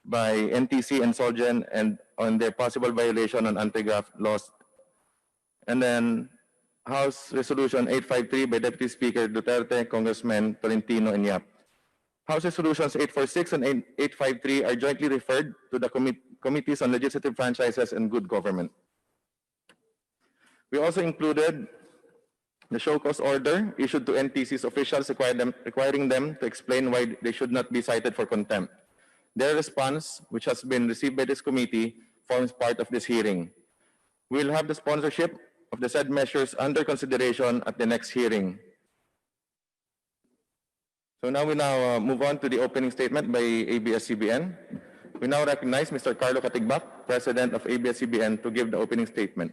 by NTC and Solgen and on their possible violation on anti-graft laws. And then House Resolution 853 by Deputy Speaker Duterte, Congressman Tolentino, and Yap. House Resolutions 846 and 853 are jointly referred to the Committees on Legislative Franchises and Good Government. We also included the show cause order issued to NTC's officials requiring them to explain why they should not be cited for contempt. Their response, which has been received by this committee, forms part of this hearing. We will have the sponsorship of the said measures under consideration at the next hearing. So now we move on to the opening statement by ABS-CBN. We now recognize Mr. Carlo Katigbak, President of ABS-CBN, to give the opening statement.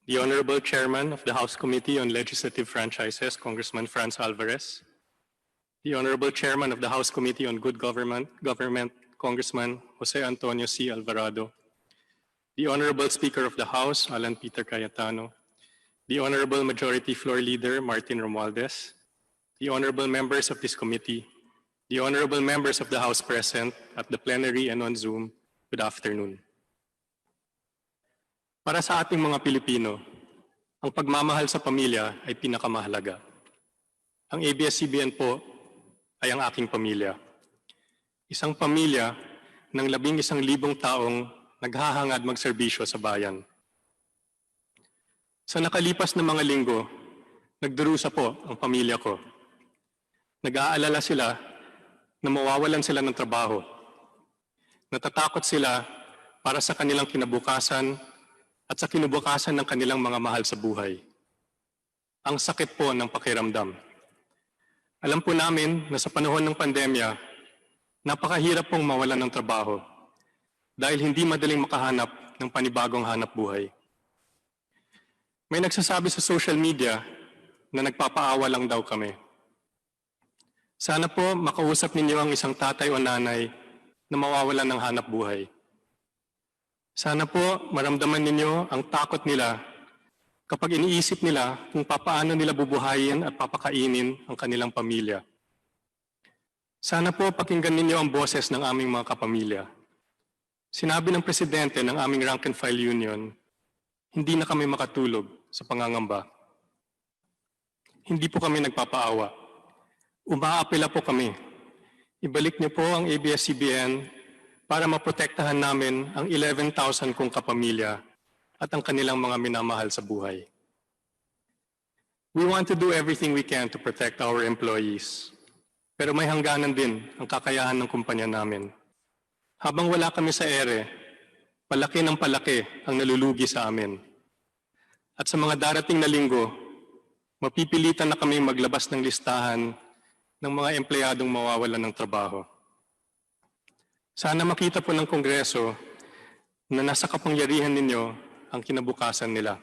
The Honorable Chairman of the House Committee on Legislative Franchises, Congressman Franz Alvarez. The Honorable Chairman of the House Committee on Good Government, Congressman Jose Antonio C. Alvarado. The Honorable Speaker of the House, Alan Peter Cayetano. The Honorable Majority Floor Leader, Martin Romualdez. The Honorable Members of this committee. The Honorable Members of the House present at the plenary and on Zoom, good afternoon. Para sa ating mga Pilipino, ang pagmamahal sa pamilya ay pinakamahalaga. Ang ABS-CBN po ay ang aking pamilya. Isang pamilya ng 11,000 taong naghahangad magserbisyo sa bayan. Sa nakalipas na mga linggo, nagdurusa po ang pamilya ko. Nag-aalala sila na mawawalan sila ng trabaho. Natatakot sila para sa kanilang kinabukasan at sa kinabukasan ng kanilang mga mahal sa buhay. Ang sakit po ng pakiramdam. Alam po namin na sa panahon ng pandemya, napakahirap pong mawalan ng trabaho dahil hindi madaling makahanap ng panibagong hanap buhay. May nagsasabi sa social media na nagpapaawa lang daw kami. Sana po makausap ninyo ang isang tatay o nanay na mawawalan ng hanap buhay. Sana po maramdaman ninyo ang takot nila kapag iniisip nila kung papaano nila bubuhayin at papakainin ang kanilang pamilya. Sana po pakinggan ninyo ang boses ng aming mga kapamilya. Sinabi ng Presidente ng aming rank and file union, hindi na kami makatulog sa pangangamba. Hindi po kami nagpapaawa. Umaapela po kami. Ibalik niyo po ang ABS-CBN para maprotektahan namin ang 11,000 kong kapamilya at ang kanilang mga minamahal sa buhay. We want to do everything we can to protect our employees. Pero may hangganan din ang kakayahan ng kumpanya namin. Habang wala kami sa ere, palaki ng palaki ang nalulugi sa amin. At sa mga darating na linggo, mapipilitan na kami maglabas ng listahan ng mga empleyadong mawawalan ng trabaho. Sana makita po ng Kongreso na nasa kapangyarihan ninyo ang kinabukasan nila.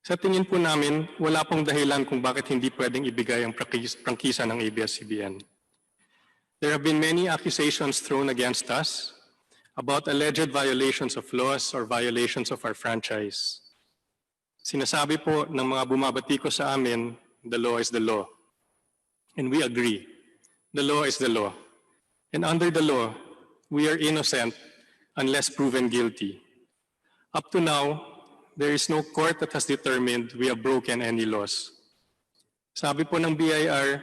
Sa tingin po namin, wala pong dahilan kung bakit hindi pwedeng ibigay ang prangkisa ng ABS-CBN. There have been many accusations thrown against us about alleged violations of laws or violations of our franchise. Sinasabi po ng mga bumabatiko sa amin, the law is the law. And we agree, the law is the law. And under the law, we are innocent unless proven guilty. Up to now, there is no court that has determined we have broken any laws. Sabi po ng BIR,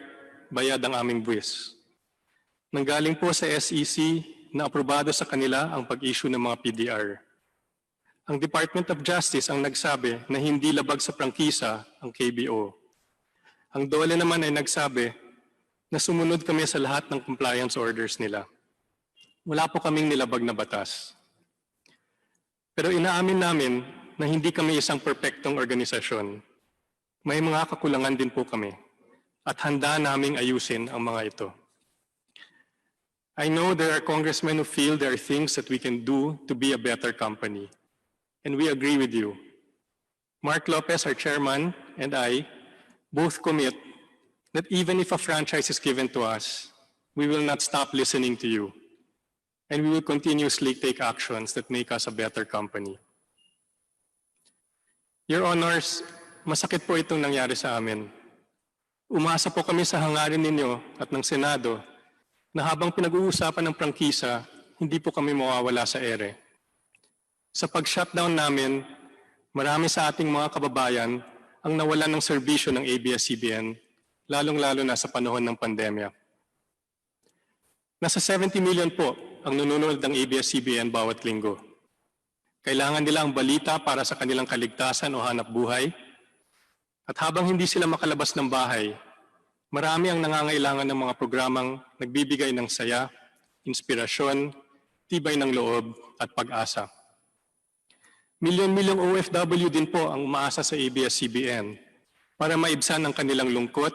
bayad ang aming buwis. Nanggaling po sa SEC na aprobado sa kanila ang pag-issue ng mga PDR. Ang Department of Justice ang nagsabi na hindi labag sa prangkisa ang KBO. Ang DOLE naman ay nagsabi na sumunod kami sa lahat ng compliance orders nila. Wala po kaming nilabag na batas. Pero inaamin namin na hindi kami isang perpektong organisasyon. May mga kakulangan din po kami at handa naming ayusin ang mga ito. I know there are congressmen who feel there are things that we can do to be a better company. And we agree with you. Mark Lopez, our chairman, and I both commit that even if a franchise is given to us, we will not stop listening to you. And we will continuously take actions that make us a better company. Your Honors, masakit po itong nangyari sa amin. Umasa po kami sa hangarin ninyo at ng Senado na habang pinag-uusapan ng prangkisa, hindi po kami mawawala sa ere. Sa pag-shutdown namin, marami sa ating mga kababayan ang nawalan ng serbisyo ng ABS-CBN, lalong-lalo na sa panahon ng pandemya. Nasa 70 million po ang nanonood ng ABS-CBN bawat linggo. Kailangan nila ang balita para sa kanilang kaligtasan o hanap buhay. At habang hindi sila makalabas ng bahay, marami ang nangangailangan ng mga programang nagbibigay ng saya, inspirasyon, tibay ng loob at pag-asa. Milyon-milyong OFW din po ang umaasa sa ABS-CBN para maibsan ang kanilang lungkot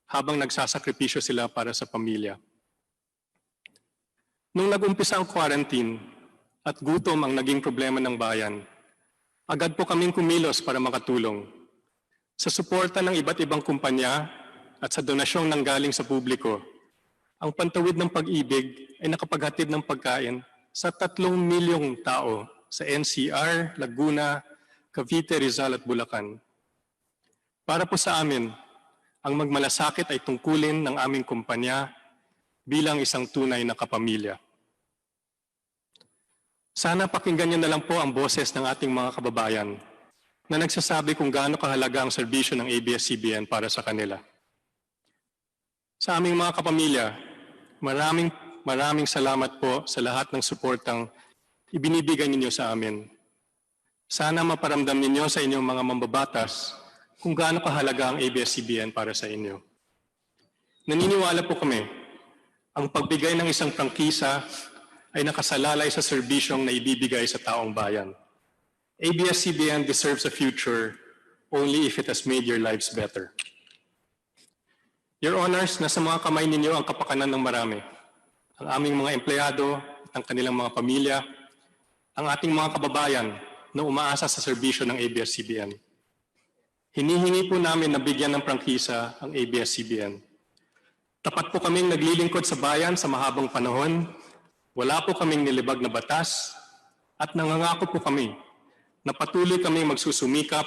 habang nagsasakripisyo sila para sa pamilya. Nung nag-umpisa ang quarantine at gutom ang naging problema ng bayan, agad po kaming kumilos para makatulong. Sa suporta ng iba't ibang kumpanya at sa donasyong nanggaling sa publiko, ang Pantawid ng Pag-ibig ay nakapaghatid ng pagkain sa 3 milyong tao sa NCR, Laguna, Cavite, Rizal at Bulacan. Para po sa amin, ang magmalasakit ay tungkulin ng aming kumpanya bilang isang tunay na kapamilya. Sana pakinggan niyo na lang po ang boses ng ating mga kababayan na nagsasabi kung gaano kahalaga ang serbisyo ng ABS-CBN para sa kanila. Sa aming mga kapamilya, maraming salamat po sa lahat ng suportang ibinibigay ninyo sa amin. Sana maparamdam ninyo sa inyong mga mambabatas kung gaano kahalaga ang ABS-CBN para sa inyo. Naniniwala po kami, ang pagbigay ng isang prangkisa ay nakasalalay sa serbisyong na ibibigay sa taong bayan. ABS-CBN deserves a future only if it has made your lives better. Your Honors, nasa mga kamay ninyo ang kapakanan ng marami. Ang aming mga empleyado at ang kanilang mga pamilya, ang ating mga kababayan na umaasa sa serbisyo ng ABS-CBN. Hinihingi po namin na bigyan ng prangkisa ang ABS-CBN. Tapat po kaming naglilingkod sa bayan sa mahabang panahon. Wala po kaming nilibag na batas at nangangako po kami na patuloy kaming magsusumikap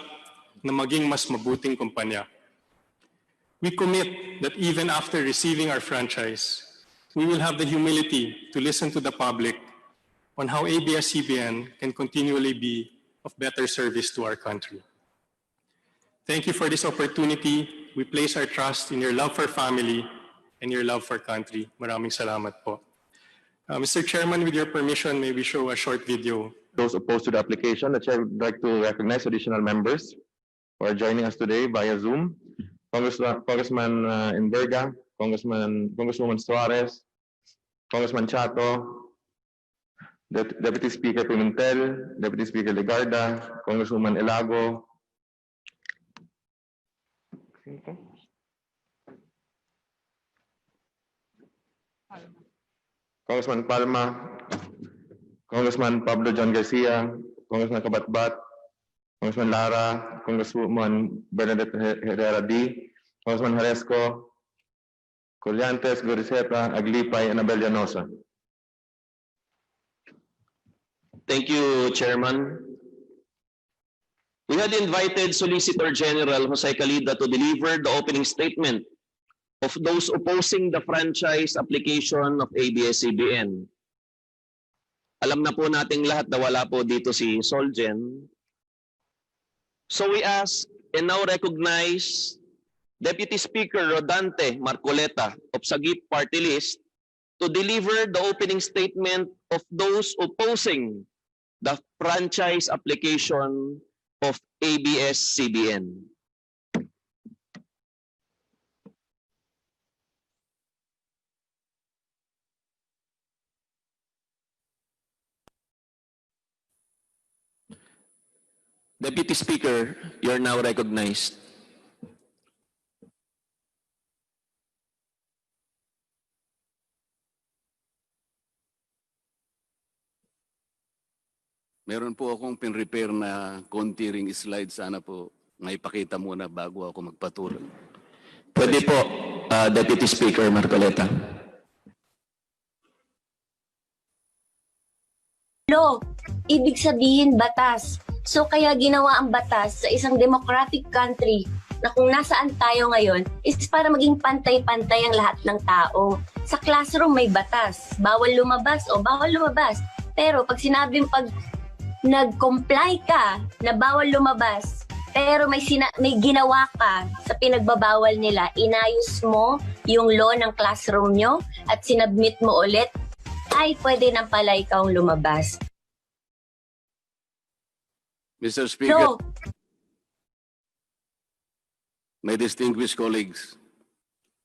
na maging mas mabuting kumpanya. We commit that even after receiving our franchise, we will have the humility to listen to the public on how ABS-CBN can continually be of better service to our country. Thank you for this opportunity. We place our trust in your love for family and your love for country. Maraming salamat po. Mr. Chairman, with your permission, may we show a short video. Those opposed to the application, the chair would like to recognize additional members who are joining us today via Zoom. Congressman Enverga, Congresswoman Suarez, Congressman Chato, Deputy Speaker Pimentel, Deputy Speaker Legarda, Congresswoman Elago, Congressman Palma, Congressman Pablo John Garcia, Congressman Kabatbat, Congressman Lara, Congresswoman Bernadette Herrera D, Congressman Jaresco, Colliantes, Goriseta, Aglipay, and Abel Llanosa. Thank you, Chairman. We had invited Solicitor General Jose Calida to deliver the opening statement of those opposing the franchise application of ABS-CBN. Alam na po nating lahat na wala po dito si Solgen. So we ask and now recognize Deputy Speaker Rodante Marcoleta of Sagip Party List to deliver the opening statement of those opposing the franchise application of ABS-CBN. Deputy Speaker, you're now recognized. Meron po akong pin-repair na konti ring slide. Sana po maipakita muna bago ako magpatuloy. Pwede po, Deputy Speaker Marcoleta. Law, ibig sabihin batas. So kaya ginawa ang batas sa isang democratic country na kung nasaan tayo ngayon is para maging pantay-pantay ang lahat ng tao. Sa classroom may batas, bawal lumabas o bawal lumabas. Pero pag nag-comply ka na bawal lumabas, pero may ginawa ka sa pinagbabawal nila, inayos mo yung law ng classroom nyo at sinubmit mo ulit, ay pwede nang pala ikaw lumabas. Mr. Speaker, my distinguished colleagues,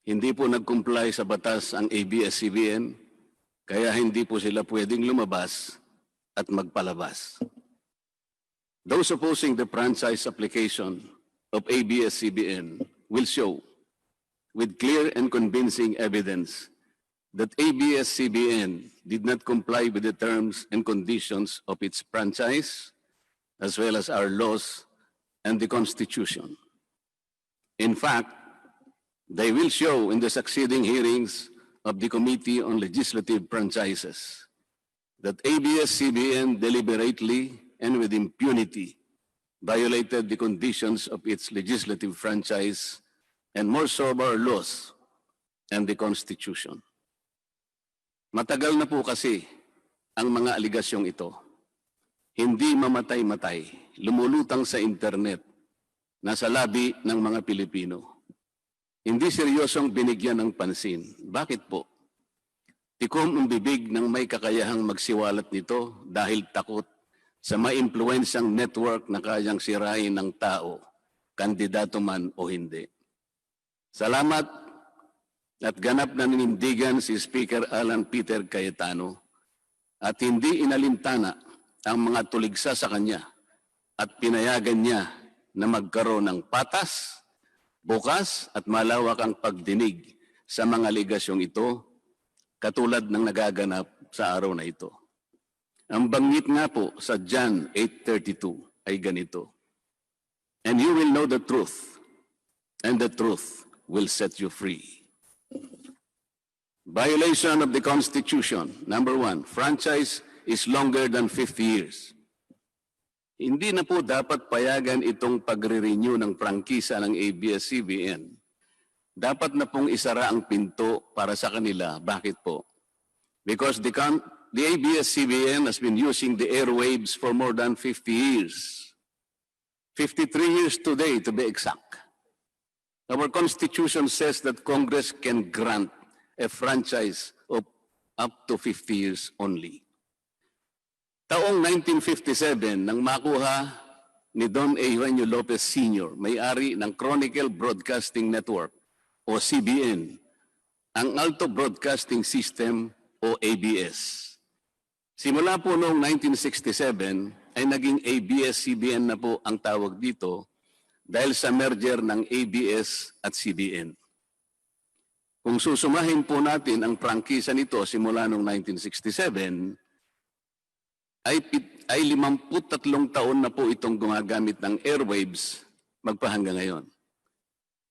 hindi po nag-comply sa batas ang ABS-CBN, kaya hindi po sila pwedeng lumabas at magpalabas. Those opposing the franchise application of ABS-CBN will show with clear and convincing evidence that ABS-CBN did not comply with the terms and conditions of its franchise, as well as our laws and the Constitution. In fact, they will show in the succeeding hearings of the Committee on Legislative Franchises that ABS-CBN deliberately and with impunity violated the conditions of its legislative franchise and more so our laws and the Constitution. Matagal na po kasi ang mga aligasyong ito. Hindi mamatay-matay, lumulutang sa internet, nasa labi ng mga Pilipino. Hindi seryosong binigyan ng pansin. Bakit po? Tikom ang bibig ng may kakayahang magsiwalat nito dahil takot sa maimpluwensyang network na kayang sirain ng tao, kandidato man o hindi. Salamat at ganap na ninindigan si Speaker Alan Peter Cayetano at hindi inalintana ang mga tuligsa sa kanya at pinayagan niya na magkaroon ng patas, bukas at malawak ang pagdinig sa mga aligasyong ito katulad ng nagaganap sa araw na ito. Ang banggit nga po sa John 8:32 ay ganito, "And you will know the truth, and the truth will set you free." Violation of the Constitution. Number 1, franchise is longer than 50 years. Hindi na po dapat payagan itong pagre-renew ng prangkisa ng ABS-CBN. Dapat na pong isara ang pinto para sa kanila. Bakit po? Because the ABS-CBN has been using the airwaves for more than 50 years. 53 years today, to be exact. Our Constitution says that Congress can grant a franchise of up to 50 years only. Taong 1957, nang makuha ni Don Eugenio Lopez Sr., may-ari ng Chronicle Broadcasting Network o CBN, ang Alto Broadcasting System o ABS. Simula po noong 1967 ay naging ABS-CBN na po ang tawag dito dahil sa merger ng ABS at CBN. Kung susumahin po natin ang prangkisa nito simula noong 1967, ay 53 taon na po itong gumagamit ng airwaves magpahanggang ngayon.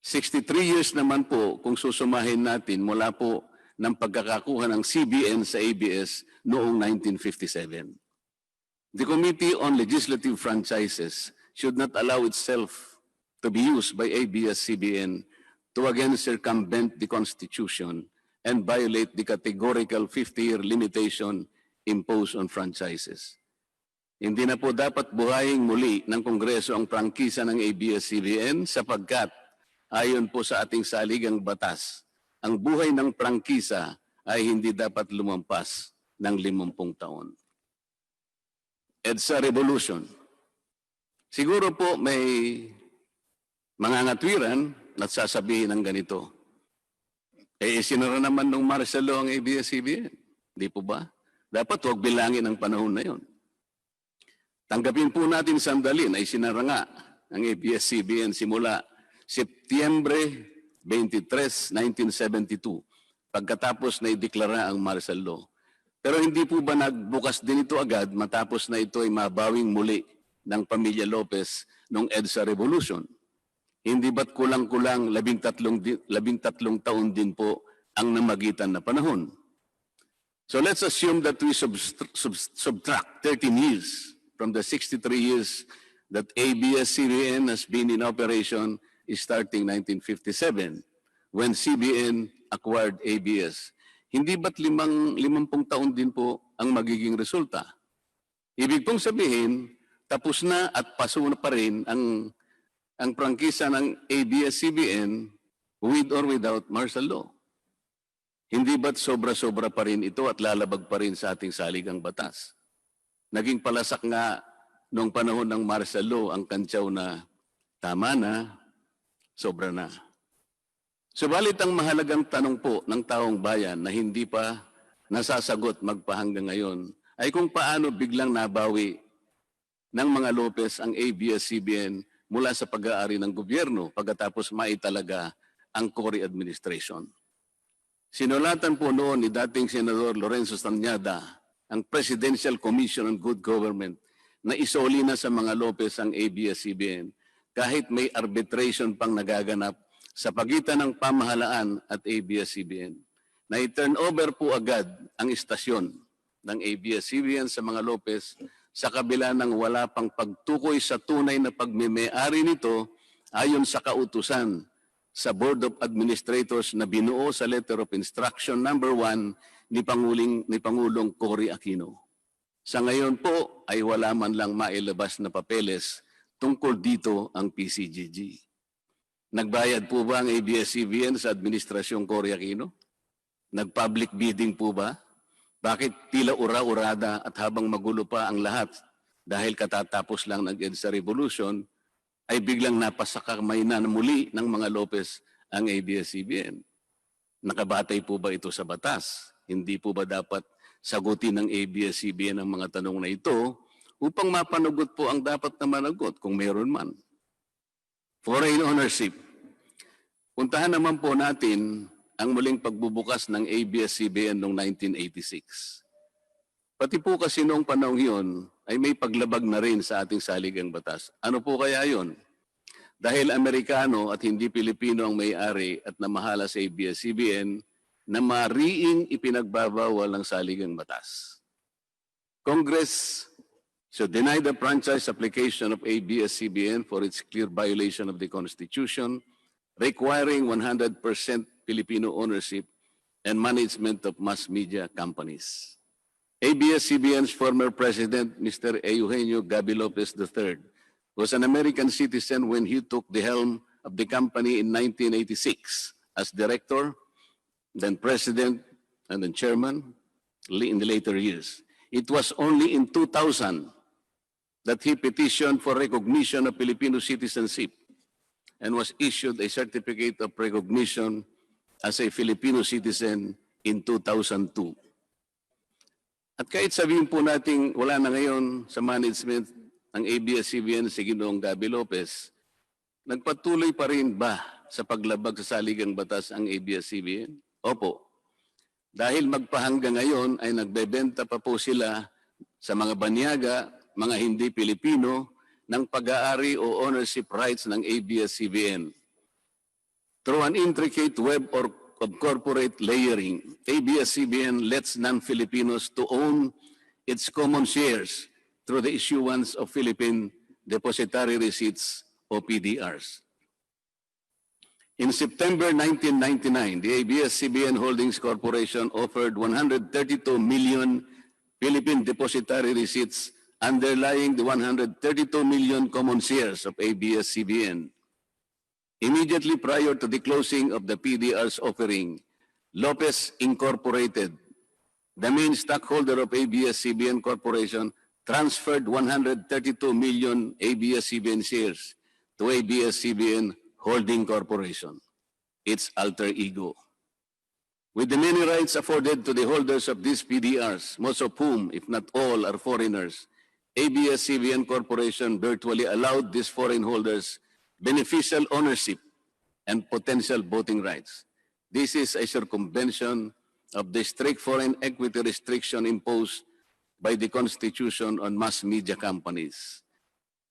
63 years naman po kung susumahin natin mula po ng pagkakakuha ng CBN sa ABS noong 1957. The Committee on Legislative Franchises should not allow itself to be used by ABS-CBN to again circumvent the Constitution and violate the categorical 50-year limitation imposed on franchises. Hindi na po dapat buhayin muli ng Kongreso ang prangkisa ng ABS-CBN sapagkat ayon po sa ating saligang batas, ang buhay ng prangkisa ay hindi dapat lumampas ng 50 taon. EDSA Revolution. Siguro po may mga ngatwiran at sasabihin ng ganito. Sinara naman nung martial law ang ABS-CBN. Di po ba? Dapat huwag bilangin ang panahon na yon. Tanggapin po natin sandali na isinara nga ang ABS-CBN simula Setyembre 23, 1972, pagkatapos na ideklara ang martial law. Pero hindi po ba nagbukas din ito agad matapos na ito ay mabawing muli ng pamilya Lopez noong EDSA Revolution? Hindi ba't kulang-kulang 13 taon din po ang namagitan na panahon? So let's assume that we subtract 13 years from the 63 years that ABS-CBN has been in operation starting 1957 when CBN acquired ABS. Hindi ba't 50 taon din po ang magiging resulta? Ibig pong sabihin, tapos na at paso na pa rin ang prangkisa ng ABS-CBN with or without martial law. Hindi ba't sobra-sobra pa rin ito at lalabag pa rin sa ating saligang batas? Naging palasak nga noong panahon ng martial law ang kantsaw na tama na, sobra na. Subalit ang mahalagang tanong po ng taong bayan na hindi pa nasasagot magpahanggang ngayon ay kung paano biglang nabawi ng mga Lopez ang ABS-CBN mula sa pag-aari ng gobyerno pagkatapos maitalaga ang Cory administration. Sinulatan po noon ni dating Senador Lorenzo Tanyada ang Presidential Commission on Good Government na isoli na sa mga Lopez ang ABS-CBN kahit may arbitration pang nagaganap sa pagitan ng pamahalaan at ABS-CBN. Na i-turn over po agad ang istasyon ng ABS-CBN sa mga Lopez sa kabila ng wala pang pagtukoy sa tunay na pagmimay-ari nito ayon sa kautusan sa Board of Administrators na binuo sa Letter of Instruction number 1 ni Pangulong Cory Aquino. Sa ngayon po ay wala man lang mailabas na papeles tungkol dito ang PCGG. Nagbayad po ba ang ABS-CBN sa Administrasyong Cory Aquino? Nag-public bidding po ba? Bakit tila ura-urada at habang magulo pa ang lahat dahil katatapos lang ng EDSA Revolution, ay biglang napasakamay na muli ng mga Lopez ang ABS-CBN? Nakabatay po ba ito sa batas? Hindi po ba dapat sagutin ng ABS-CBN ang mga tanong na ito upang mapanagot po ang dapat na managot kung meron man? Foreign ownership. Puntahan naman po natin ang muling pagbubukas ng ABS-CBN noong 1986. Pati po kasi noong panahon yun ay may paglabag na rin sa ating saligang batas. Ano po kaya yun? Dahil Amerikano at hindi Pilipino ang may-ari at namahala sa ABS-CBN na mariing ipinagbabawal ng saligang batas. Congress should deny the franchise application of ABS-CBN for its clear violation of the Constitution, requiring 100% Filipino ownership and management of mass media companies. ABS-CBN's former president, Mr. Eugenio Gaby Lopez III, was an American citizen when he took the helm of the company in 1986 as director, then president, and then chairman in the later years. It was only in 2000 that he petitioned for recognition of Filipino citizenship and was issued a certificate of recognition as a Filipino citizen in 2002. At kahit sabihin po natin wala na ngayon sa management ng ABS-CBN si Ginoong Gaby Lopez, nagpatuloy pa rin ba sa paglabag sa saligang batas ang ABS-CBN? Opo. Dahil magpahanggang ngayon ay nagbebenta pa po sila sa mga banyaga, mga hindi Pilipino, ng pag-aari o ownership rights ng ABS-CBN. Through an intricate web of corporate layering, ABS-CBN lets non-Filipinos to own its common shares through the issuance of Philippine Depositary Receipts o PDRs. In September 1999, the ABS-CBN Holdings Corporation offered 132 million Philippine Depositary Receipts underlying the 132 million common shares of ABS-CBN. Immediately prior to the closing of the PDR's offering, Lopez Incorporated, the main stockholder of ABS-CBN Corporation, transferred 132 million ABS-CBN shares to ABS-CBN Holding Corporation, its alter ego. With the many rights afforded to the holders of these PDRs, most of whom, if not all, are foreigners, ABS-CBN Corporation virtually allowed these foreign holders beneficial ownership and potential voting rights. This is a circumvention of the strict foreign equity restriction imposed by the Constitution on mass media companies.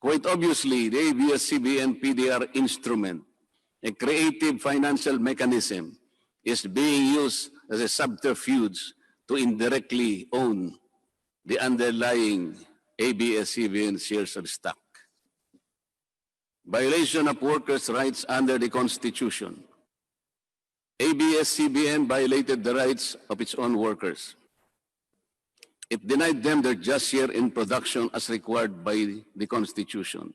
Quite obviously, the ABS-CBN PDR instrument, a creative financial mechanism, is being used as a subterfuge to indirectly own the underlying ABS-CBN shares of stock. Violation of workers' rights under the Constitution. ABS-CBN violated the rights of its own workers. It denied them their just share in production as required by the Constitution.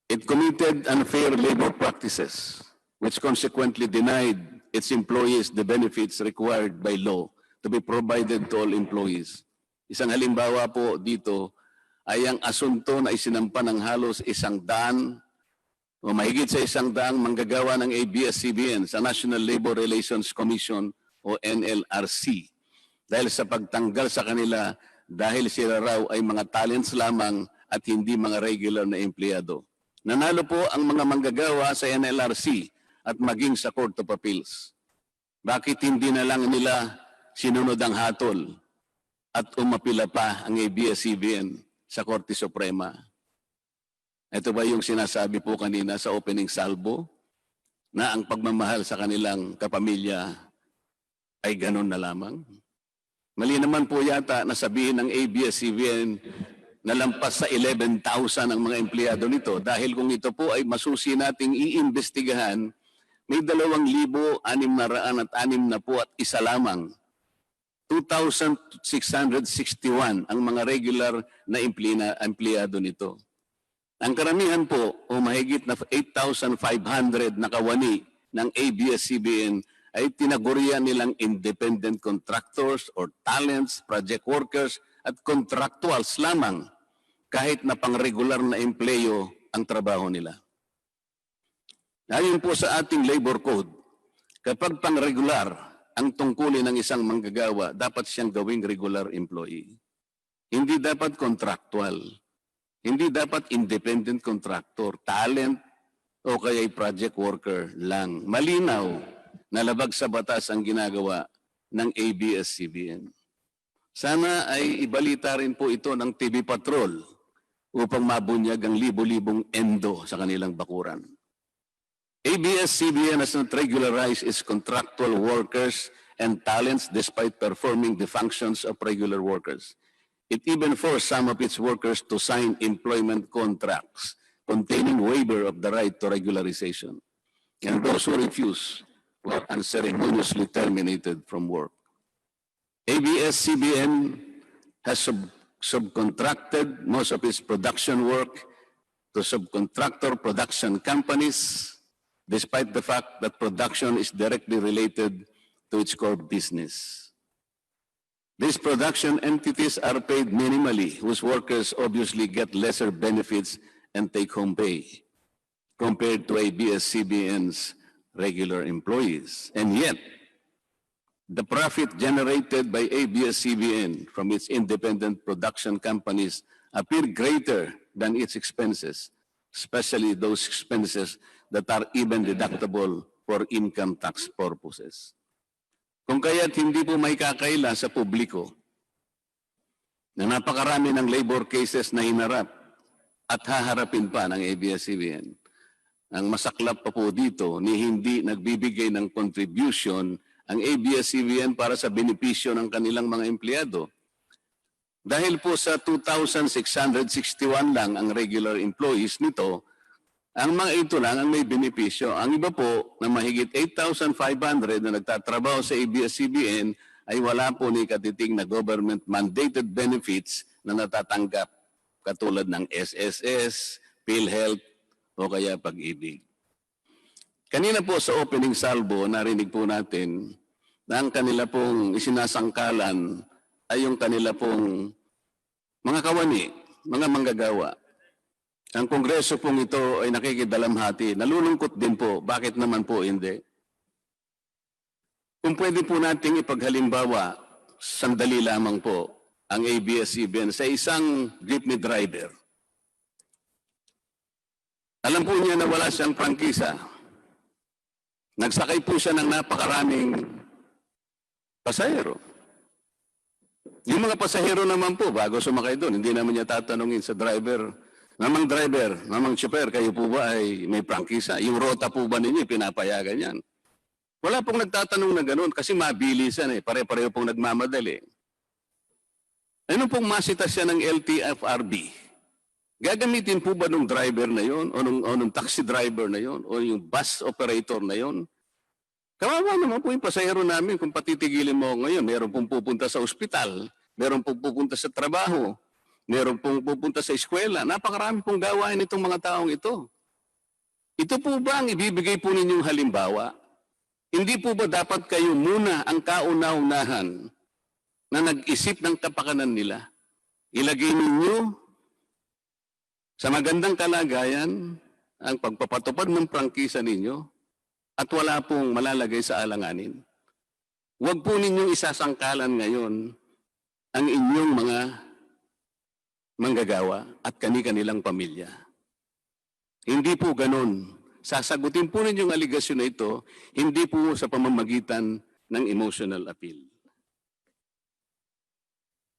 It committed unfair labor practices, which consequently denied its employees the benefits required by law to be provided to all employees. Isang halimbawa po dito ay ang asunto na isinampa ng halos 100 o mahigit sa 100 manggagawa ng ABS-CBN sa National Labor Relations Commission o NLRC dahil sa pagtanggal sa kanila dahil sila raw ay mga talents lamang at hindi mga regular na empleyado. Nanalo po ang mga manggagawa sa NLRC at maging sa Court of Appeals. Bakit hindi na lang nila sinunod ang hatol at umapila pa ang ABS-CBN sa Korte Suprema? Ito ba yung sinasabi po kanina sa opening salvo na ang pagmamahal sa kanilang kapamilya ay ganun na lamang? Mali naman po yata na sabihin ng ABS-CBN na lampas sa 11,000 ang mga empleyado nito dahil kung ito po ay masusi nating iimbestigahan, may 2,661 lamang. 2,661 ang mga regular na empleyado nito. Ang karamihan po o mahigit na 8,500 na kawani ng ABS-CBN ay tinagurian nilang independent contractors or talents, project workers at contractuals lamang kahit na pang-regular na empleyo ang trabaho nila. Ayon po sa ating labor code, kapag pang-regular ang tungkulin ng isang manggagawa, dapat siyang gawing regular employee. Hindi dapat contractual. Hindi dapat independent contractor, talent, o kaya'y project worker lang. Malinaw na labag sa batas ang ginagawa ng ABS-CBN. Sana ay ibalita rin po ito ng TV Patrol upang mabunyag ang libo-libong endo sa kanilang bakuran. ABS-CBN has not regularized its contractual workers and talents despite performing the functions of regular workers. It even forced some of its workers to sign employment contracts containing waiver of the right to regularization. And those who refuse were unceremoniously terminated from work. ABS-CBN has subcontracted most of its production work to subcontractor production companies, despite the fact that production is directly related to its core business. These production entities are paid minimally, whose workers obviously get lesser benefits and take-home pay compared to ABS-CBN's regular employees. And yet, the profit generated by ABS-CBN from its independent production companies appear greater than its expenses, especially those expenses that are even deductible for income tax purposes. Kung kaya't hindi po may kakaila sa publiko na napakarami ng labor cases na hinarap at haharapin pa ng ABS-CBN. Ang masaklap pa po dito ni hindi nagbibigay ng contribution ang ABS-CBN para sa benepisyo ng kanilang mga empleyado. Dahil po sa 2,661 lang ang regular employees nito, ang mga ito lang ang may benepisyo. Ang iba po na mahigit 8,500 na nagtatrabaho sa ABS-CBN ay wala po ni katiting na government-mandated benefits na natatanggap katulad ng SSS, PhilHealth o kaya Pag-ibig. Kanina po sa opening salvo, narinig po natin na ang kanila pong isinasangkalan ay yung kanila pong mga kawani, mga manggagawa. Ang Kongreso pong ito ay nakikidalamhati. Nalulungkot din po. Bakit naman po hindi? Kung pwede po nating ipaghalimbawa, sandali lamang po, ang ABS-CBN sa isang jeepney driver. Alam po niya na wala siyang prangkisa. Nagsakay po siya ng napakaraming pasahero. Yung mga pasahero naman po, bago sumakay doon, hindi naman niya tatanungin sa driver, Mamang driver, mamang chopper, kayo po ba ay may prangkisa? Yung rota po ba ninyo, pinapayagan yan? Wala pong nagtatanong na gano'n kasi mabilisan pare-pareho pong nagmamadali. Ano pong masita siya ng LTFRB? Gagamitin po ba nung driver na yon o nung taxi driver na yon o yung bus operator na yon? Kawawa naman po yung pasahero namin kung patitigilin mo ngayon. Meron pong pupunta sa ospital, meron pong pupunta sa trabaho, meron pong pupunta sa eskwela. Napakarami pong gawain itong mga taong ito. Ito po ba ang ibibigay po ninyong halimbawa? Hindi po ba dapat kayo muna ang kauna-unahan na nag-isip ng kapakanan nila? Ilagay ninyo sa magandang kalagayan ang pagpapatupad ng prangkisa ninyo at wala pong malalagay sa alanganin. Huwag po ninyong isasangkalan ngayon ang inyong mga manggagawa at kani-kanilang pamilya. Hindi po ganun. Sasagutin po ninyong aligasyon na ito, hindi po sa pamamagitan ng emotional appeal.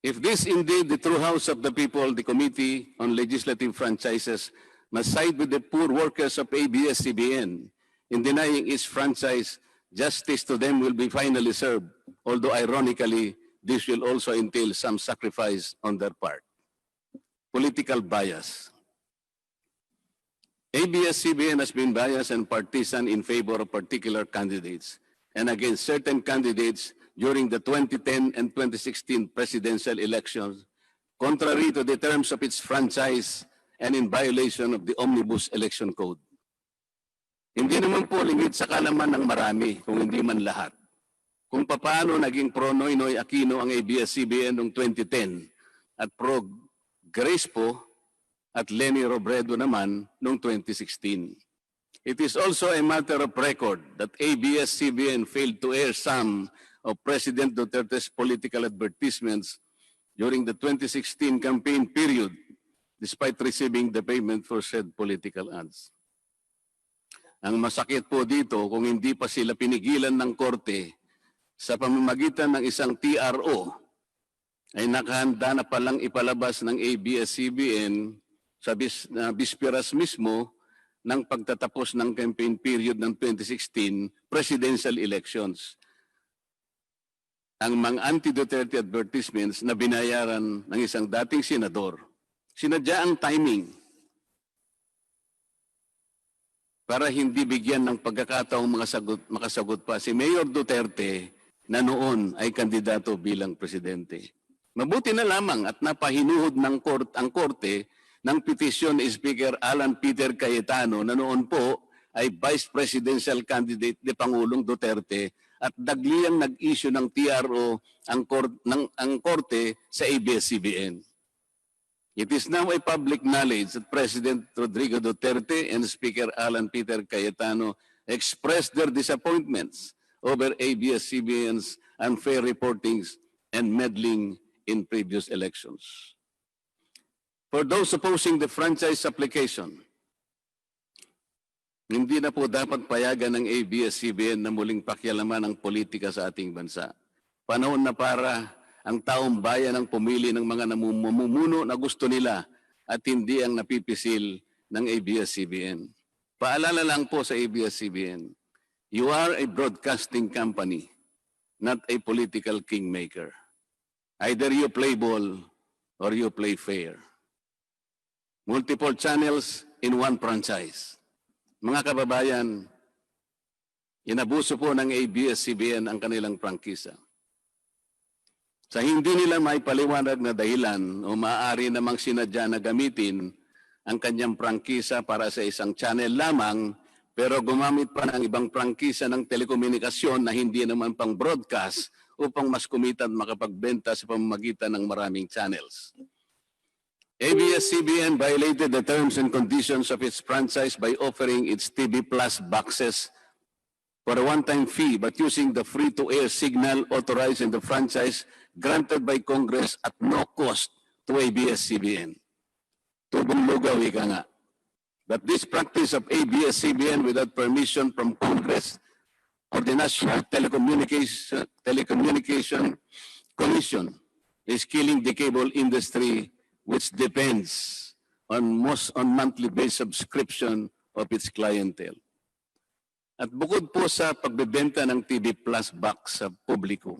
If this indeed the true house of the people, the Committee on Legislative Franchises must side with the poor workers of ABS-CBN in denying its franchise, justice to them will be finally served, although ironically, this will also entail some sacrifice on their part. Political bias. ABS-CBN has been biased and partisan in favor of particular candidates and against certain candidates during the 2010 and 2016 presidential elections, contrary to the terms of its franchise and in violation of the Omnibus Election Code. Hindi naman po lingid sa kalaman ng marami, kung hindi man lahat, kung paano naging pro-Noynoy Aquino ang ABS-CBN noong 2010 at pro-Grace po at Lenny Robredo naman noong 2016. It is also a matter of record that ABS-CBN failed to air some of President Duterte's political advertisements during the 2016 campaign period, despite receiving the payment for said political ads. Ang masakit po dito, kung hindi pa sila pinigilan ng korte sa pamamagitan ng isang TRO, ay nakahanda na palang ipalabas ng ABS-CBN sa bisperas mismo ng pagtatapos ng campaign period ng 2016 presidential elections. Ang mga anti-Duterte advertisements na binayaran ng isang dating senador, sinadya ang timing para hindi bigyan ng pagkakataong makasagot pa si Mayor Duterte na noon ay kandidato bilang presidente. Mabuti na lamang at napahinuhod ng ang korte ng petisyon ni Speaker Alan Peter Cayetano na noon po ay Vice Presidential Candidate ni Pangulong Duterte at dagliang nag-issue ng TRO ang korte sa ABS-CBN. It is now a public knowledge that President Rodrigo Duterte and Speaker Alan Peter Cayetano expressed their disappointments over ABS-CBN's unfair reportings and meddling in previous elections. For those opposing the franchise application, hindi na po dapat payagan ng ABS-CBN na muling pakialaman ang politika sa ating bansa. Panahon na para ang taong bayan ang pumili ng mga namumuno na gusto nila at hindi ang napipisil ng ABS-CBN. Paalala lang po sa ABS-CBN, you are a broadcasting company, not a political kingmaker. Either you play ball or you play fair. Multiple channels in one franchise. Mga kababayan, inabuso po ng ABS-CBN ang kanilang prangkisa. Sa hindi nila may paliwanag na dahilan o maaari namang sinadya na gamitin ang kanyang prangkisa para sa isang channel lamang, pero gumamit pa ng ibang prangkisa ng telekomunikasyon na hindi naman pang broadcast upang mas kumita at makapagbenta sa pamamagitan ng maraming channels. ABS-CBN violated the terms and conditions of its franchise by offering its TV Plus boxes for a one-time fee but using the free-to-air signal authorized in the franchise granted by Congress at no cost to ABS-CBN. Tubong lugaw, ika nga. But this practice of ABS-CBN without permission from Congress or the National Telecommunication Commission is killing the cable industry, which depends on monthly-based subscription of its clientele. At bukod po sa pagbebenta ng TV Plus box sa publiko,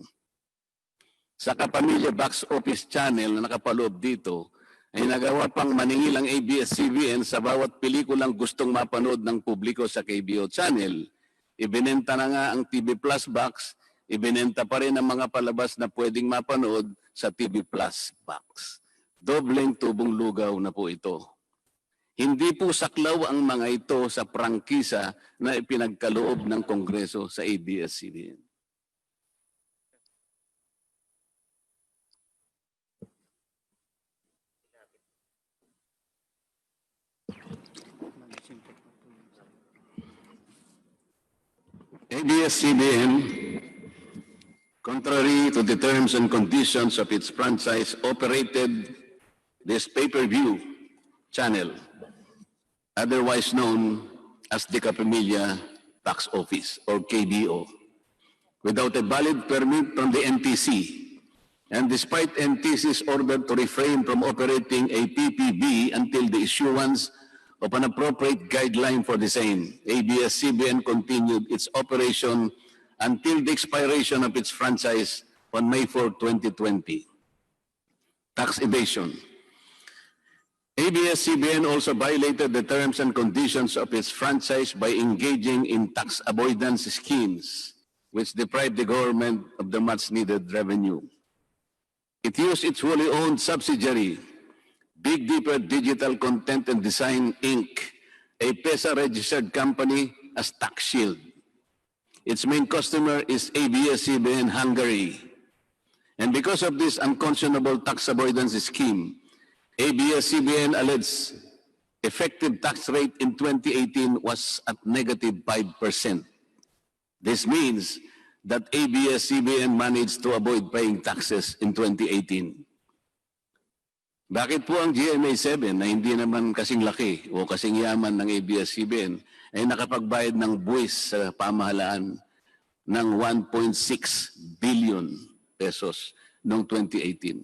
sa Kapamilya Box Office Channel na nakapaloob dito, ay nagawa pang maningil ang ABS-CBN sa bawat pelikulang gustong mapanood ng publiko sa KBO Channel. Ibinenta na nga ang TV Plus box, ibinenta pa rin ang mga palabas na pwedeng mapanood sa TV Plus box. Dobleng tubong lugaw na po ito. Hindi po saklaw ang mga ito sa prangkisa na ipinagkaloob ng Kongreso sa ABS-CBN. ABS-CBN, contrary to the terms and conditions of its franchise, operated this pay-per-view channel, otherwise known as the Kapamilya Box Office or KBO, without a valid permit from the NTC. And despite NTC's order to refrain from operating a PPB until the issuance of an appropriate guideline for the same, ABS-CBN continued its operation until the expiration of its franchise on May 4, 2020. Tax evasion. ABS-CBN also violated the terms and conditions of its franchise by engaging in tax avoidance schemes, which deprived the government of the much-needed revenue. It used its wholly owned subsidiary, Big Dipper Digital Content and Design, Inc., a PESA-registered company, as tax shield. Its main customer is ABS-CBN Hungary. And because of this unconscionable tax avoidance scheme, ABS-CBN alleged effective tax rate in 2018 was at negative 5%. This means that ABS-CBN managed to avoid paying taxes in 2018. Bakit po ang GMA7 na hindi naman kasing laki o kasing yaman ng ABS-CBN ay nakapagbayad ng buwis sa pamahalaan ng 1.6 billion pesos noong 2018?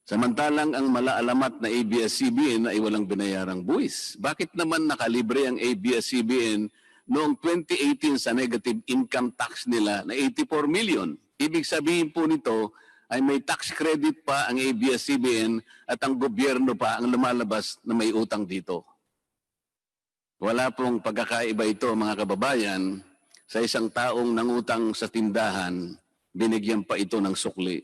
Samantalang ang malaalamat na ABS-CBN ay walang binayarang buwis. Bakit naman nakalibre ang ABS-CBN noong 2018 sa negative income tax nila na 84 million? Ibig sabihin po nito ay may tax credit pa ang ABS-CBN at ang gobyerno pa ang lumalabas na may utang dito. Wala pong pagkakaiba ito, mga kababayan. Sa isang taong nangutang sa tindahan, binigyan pa ito ng sukli.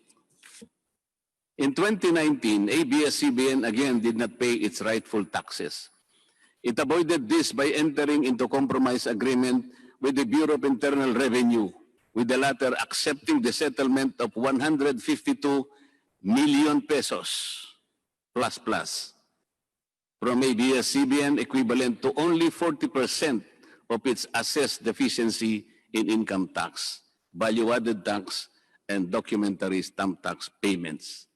In 2019, ABS-CBN again did not pay its rightful taxes. It avoided this by entering into compromise agreement with the Bureau of Internal Revenue, with the latter accepting the settlement of 152 million pesos plus from ABS-CBN, equivalent to only 40% of its assessed deficiency in income tax, value-added tax, and documentary stamp tax payments.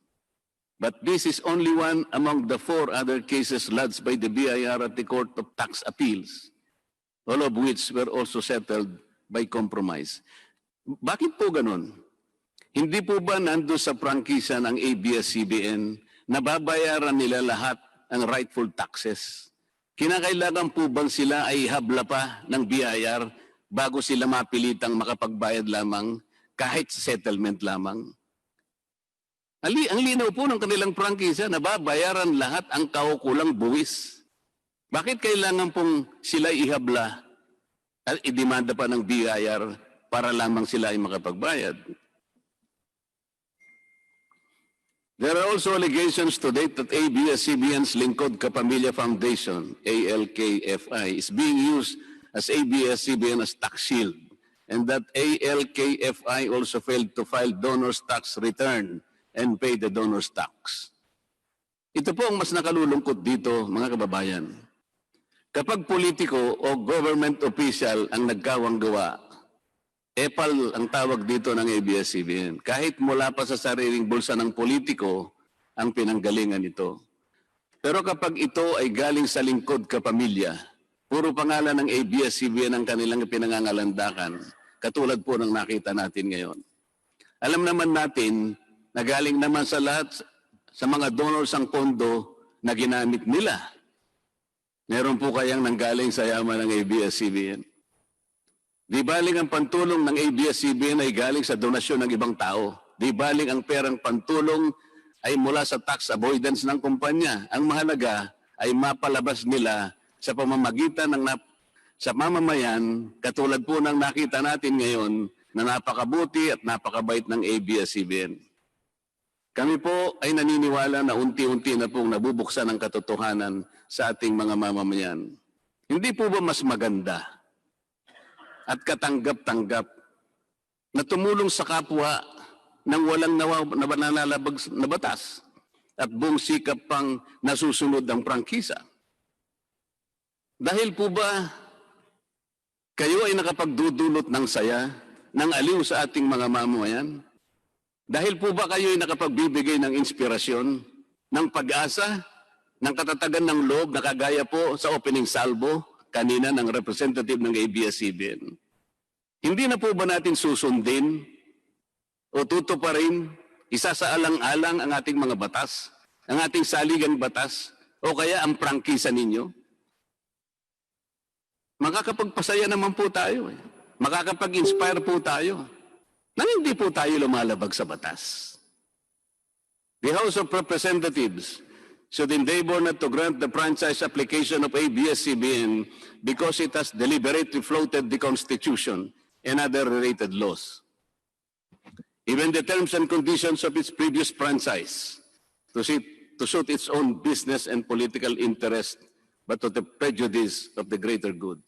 But this is only one among the 4 other cases lodged by the BIR at the Court of Tax Appeals, all of which were also settled by compromise. Bakit po ganun? Hindi po ba nando sa prangkisa ng ABS-CBN na babayaran nila lahat ang rightful taxes? Kinakailangan po bang sila ay habla pa ng BIR bago sila mapilitang makapagbayad lamang kahit settlement lamang? Ang linaw po ng kanilang prangkisa na babayaran lahat ang kaukulang buwis. Bakit kailangan pong sila ihabla at idemanda pa ng BIR para lamang sila ay makapagbayad? There are also allegations to date that ABS-CBN's Lingkod Kapamilya Foundation, ALKFI, is being used as ABS-CBN as tax shield, and that ALKFI also failed to file donor's tax return and pay the donor's tax. Ito po ang mas nakalulungkot dito, mga kababayan. Kapag politiko o government official ang nagkawang gawa, Epal ang tawag dito ng ABS-CBN. Kahit mula pa sa sariling bulsa ng politiko ang pinanggalingan ito. Pero kapag ito ay galing sa lingkod kapamilya, puro pangalan ng ABS-CBN ang kanilang pinangangalandakan, katulad po ng nakita natin ngayon. Alam naman natin na galing naman sa lahat, sa mga donors ang pondo na ginamit nila. Meron po kayang nanggaling sa yaman ng ABS-CBN. Di baling ang pantulong ng ABS-CBN ay galing sa donasyon ng ibang tao. Di baling ang perang pantulong ay mula sa tax avoidance ng kumpanya. Ang mahalaga ay mapalabas nila sa pamamagitan ng sa mamamayan, katulad po ng nakita natin ngayon na napakabuti at napakabait ng ABS-CBN. Kami po ay naniniwala na unti-unti na pong nabubuksan ang katotohanan sa ating mga mamamayan. Hindi po ba mas maganda at katanggap-tanggap na tumulong sa kapwa ng walang nalalabag na batas at buong sikap pang nasusunod ang prangkisa? Dahil po ba kayo ay nakapagdudulot ng saya, ng aliw sa ating mga mamamayan? Dahil po ba kayo ay nakapagbibigay ng inspirasyon, ng pag-asa, ng katatagan ng loob na kagaya po sa opening salvo kanina ng representative ng ABS-CBN? Hindi na po ba natin susundin o tutuparin, isasaalang-alang ang ating mga batas, ang ating saligang batas, o kaya ang prangkisa ninyo? Makakapagpasaya naman po tayo. Makakapag-inspire po tayo na hindi po tayo lumalabag sa batas. The House of Representatives should endeavor not to grant the franchise application of ABS-CBN because it has deliberately floated the Constitution and other related laws. Even the terms and conditions of its previous franchise to suit its own business and political interest, but to the prejudice of the greater good.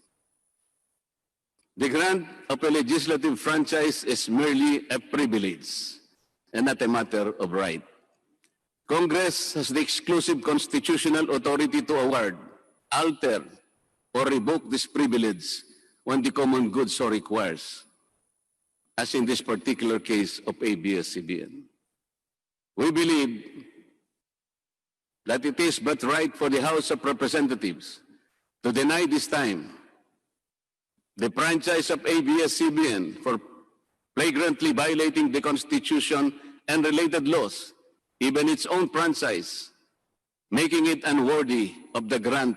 The grant of a legislative franchise is merely a privilege and not a matter of right. Congress has the exclusive constitutional authority to award, alter, or revoke this privilege when the common good so requires, as in this particular case of ABS-CBN. We believe that it is but right for the House of Representatives to deny this time the franchise of ABS-CBN for flagrantly violating the Constitution and related laws, even its own franchise, making it unworthy of the grant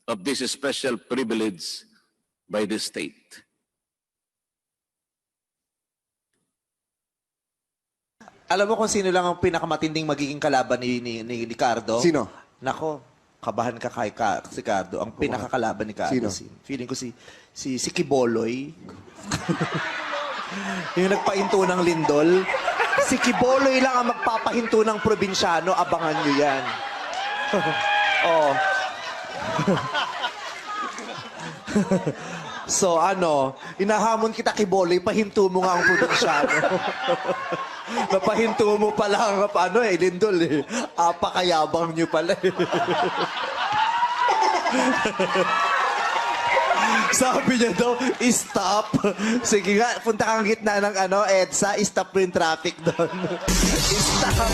of this special privilege by the state. Alam mo kung sino lang ang pinakamatinding magiging kalaban ni Ricardo? Sino? Nako, kabahan ka kay Ricardo. Ang pinakakalaban ni Ricardo. Sino? Feeling ko si Kiboloy. Yung nagpahinto ng lindol. Si Kiboloy lang ang magpapahinto ng probinsyano. Abangan nyo yan. Oh. So inahamon kita Kiboloy, pahinto mo nga ang probinsyano. Napahinto mo pala ang lindol eh. Apakayabang nyo pala eh. Sabi niya daw, stop. Sige nga, punta kang gitna ng EDSA, stop mo yung traffic doon. Stop.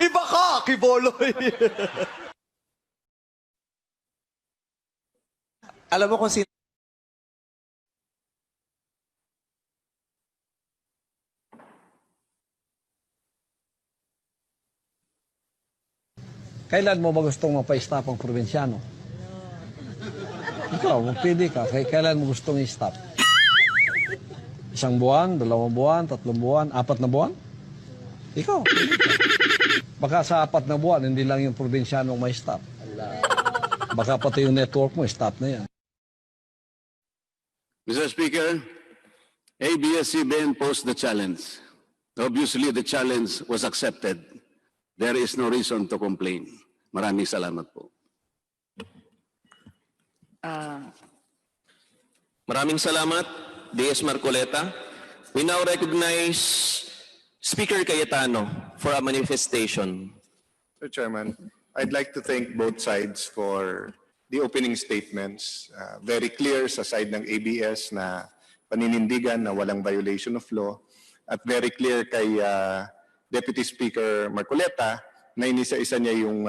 Iba ka, Kiboloy. Alam mo kung sino Kailan mo ba gustong mapa-stop ang probinsyano? Ikaw, magpili ka. Kailan mo gustong i-stop? 1 buwan, 2 buwan, 3 buwan, 4 na buwan? Ikaw. Baka sa 4 na buwan, hindi lang yung probinsyano may stop. Baka pati yung network mo, stop na yan. Mr. Speaker, ABS-CBN posed the challenge. Obviously, the challenge was accepted. There is no reason to complain. Maraming salamat po. Maraming salamat, DS Marcoleta. We now recognize Speaker Cayetano for a manifestation. Mr. Chairman, I'd like to thank both sides for the opening statements. Very clear sa side ng ABS na paninindigan na walang violation of law at very clear kay Deputy Speaker Marcoleta na inisa-isa niya yung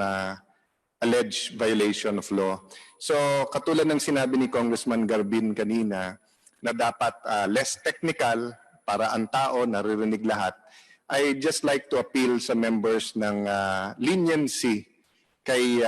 alleged violation of law. So katulad ng sinabi ni Congressman Garbin kanina na dapat less technical para ang tao naririnig lahat, I just like to appeal sa members ng leniency kay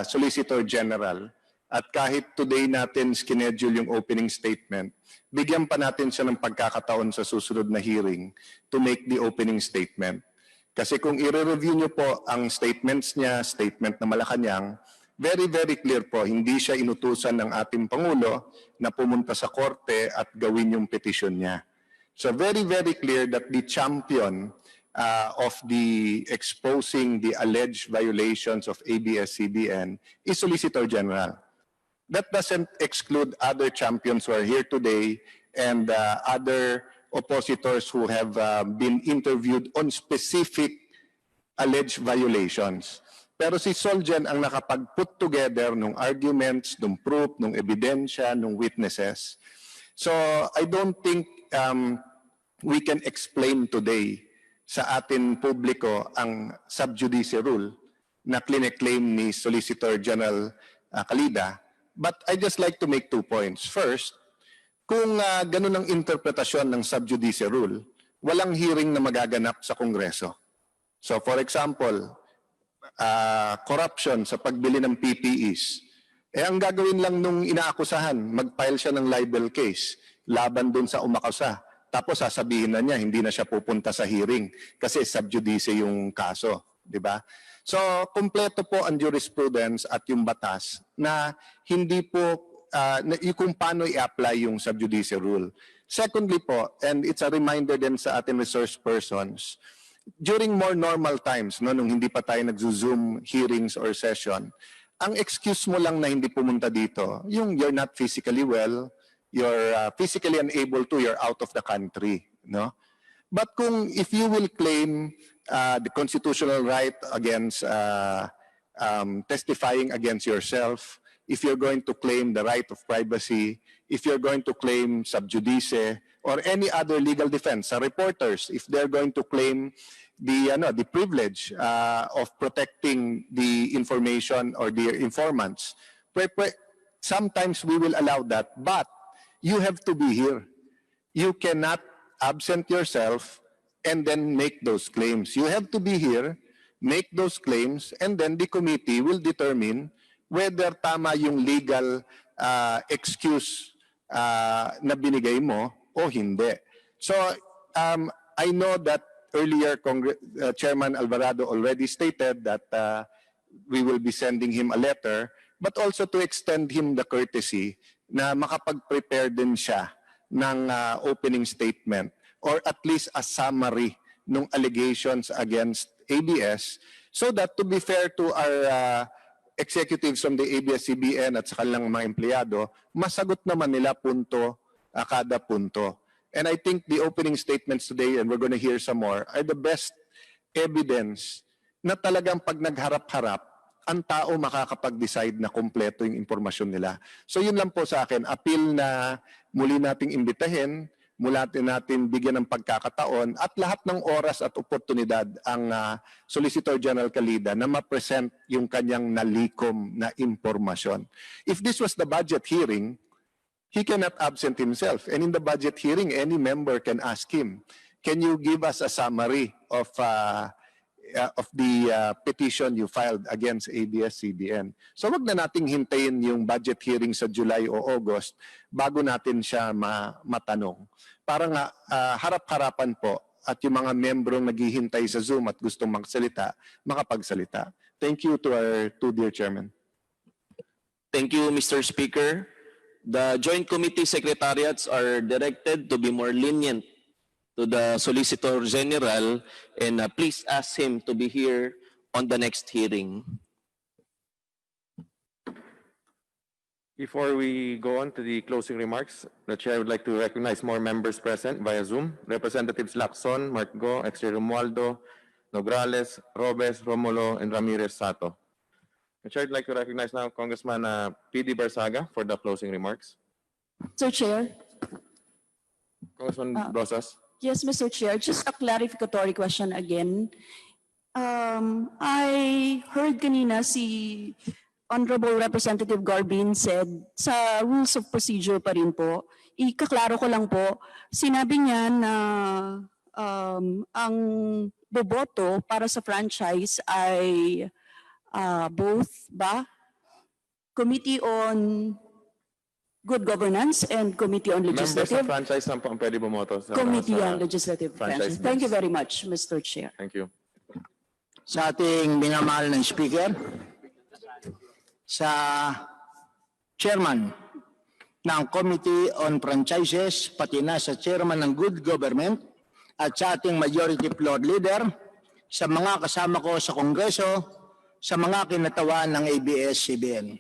Solicitor General at kahit today natin schedule yung opening statement, bigyan pa natin siya ng pagkakataon sa susunod na hearing to make the opening statement. Kasi kung i-review nyo po ang statements niya, statement na Malacanang, very, very clear po, hindi siya inutusan ng ating Pangulo na pumunta sa korte at gawin yung petition niya. So very, very clear that the champion of the exposing the alleged violations of ABS-CBN is Solicitor General. That doesn't exclude other champions who are here today and other oppositors who have been interviewed on specific alleged violations. Pero si Solgen ang nakapag-put together ng arguments, ng proof, ng ebidensya, ng witnesses. So I don't think we can explain today sa atin publiko ang sub judice rule na claim ni Solicitor General Calida. But I just like to make 2 points. First, kung ganun ang interpretasyon ng sub judice rule, walang hearing na magaganap sa Kongreso. So for example, corruption sa pagbili ng PPEs. Ang gagawin lang nung inaakusahan, mag-file siya ng libel case laban dun sa umakusa. Tapos sasabihin na niya, hindi na siya pupunta sa hearing kasi sub judice yung kaso. Diba? So, kompleto po ang jurisprudence at yung batas na hindi po, kung paano i-apply yung sub judice rule. Secondly po, and it's a reminder din sa ating resource persons, during more normal times, no, nung hindi pa tayo nag-Zoom hearings or session, ang excuse mo lang na hindi pumunta dito, yung you're not physically well, you're physically unable to, you're out of the country. No? But if you will claim the constitutional right against testifying against yourself, if you're going to claim the right of privacy, if you're going to claim sub judice, or any other legal defense, reporters, if they're going to claim the privilege of protecting the information or the informants, sometimes we will allow that, but you have to be here. You cannot absent yourself and then make those claims. You have to be here, make those claims, and then the committee will determine whether tama yung legal excuse na binigay mo o hindi. So, I know that earlier Chairman Alvarado already stated that we will be sending him a letter, but also to extend him the courtesy na makapag-prepare din siya ng opening statement or at least a summary ng allegations against ABS so that to be fair to our executives from the ABS-CBN at sa kanilang mga empleyado, masagot naman nila punto kada punto. And I think the opening statements today, and we're going to hear some more, are the best evidence na talagang pag nagharap-harap, ang tao makakapag-decide na kompleto yung impormasyon nila. So yun lang po sa akin, appeal na muli nating imbitahin, mula natin bigyan ng pagkakataon at lahat ng oras at oportunidad ang Solicitor General Calida na ma-present yung kanyang nalikom na impormasyon. If this was the budget hearing, he cannot absent himself. And in the budget hearing, any member can ask him, can you give us a summary of the petition you filed against ABS-CBN. So wag na nating hintayin yung budget hearing sa July o August bago natin siya matanong. Para nga harap-harapan po at yung mga membrong naghihintay sa Zoom at gustong magsalita, makapagsalita. Thank you to our two dear chairmen. Thank you, Mr. Speaker. The Joint Committee Secretariats are directed to be more lenient to the Solicitor General, and please ask him to be here on the next hearing. Before we go on to the closing remarks, the Chair would like to recognize more members present via Zoom. Representatives Lacson, Mark Go, Exter Romualdo, Nograles, Robes, Romulo, and Ramirez Sato. The Chair would like to recognize now Congressman P.D. Barsaga for the closing remarks. Mr. Chair. Congressman Rosas. Yes, Mr. Chair, just a clarificatory question again. I heard kanina si Honorable Representative Garbin said sa rules of procedure pa rin po, ikaklaro ko lang po, sinabi niya na ang boboto para sa franchise ay both ba? Committee on Good Governance and Committee on Members Legislative. ng franchise lang po ang pwede bumoto sa Committee sa on Legislative franchise Franchise. Thank you bills. very much, Mr. Chair. Thank you. Sa ating minamahal ng Speaker, sa Chairman ng Committee on Franchises, pati na sa Chairman ng Good Government, at sa ating Majority Floor Leader, sa mga kasama ko sa Kongreso, sa mga kinatawan ng ABS-CBN.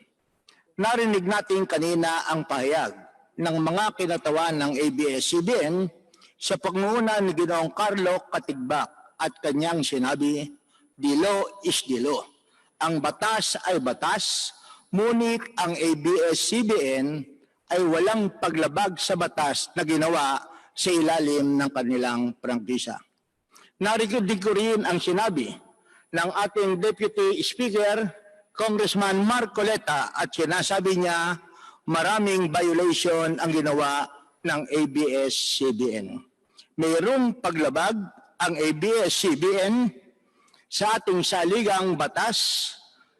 Narinig natin kanina ang pahayag ng mga kinatawan ng ABS-CBN sa pangunguna ni Ginoong Carlo Katigbak at kanyang sinabi, "The law is the law. Ang batas ay batas, ngunit ang ABS-CBN ay walang paglabag sa batas na ginawa sa ilalim ng kanilang prangkisa." Narinig ko rin ang sinabi ng ating Deputy Speaker, Congressman Marcoleta, at sinasabi niya maraming violation ang ginawa ng ABS-CBN. Mayroong paglabag ang ABS-CBN sa ating saligang batas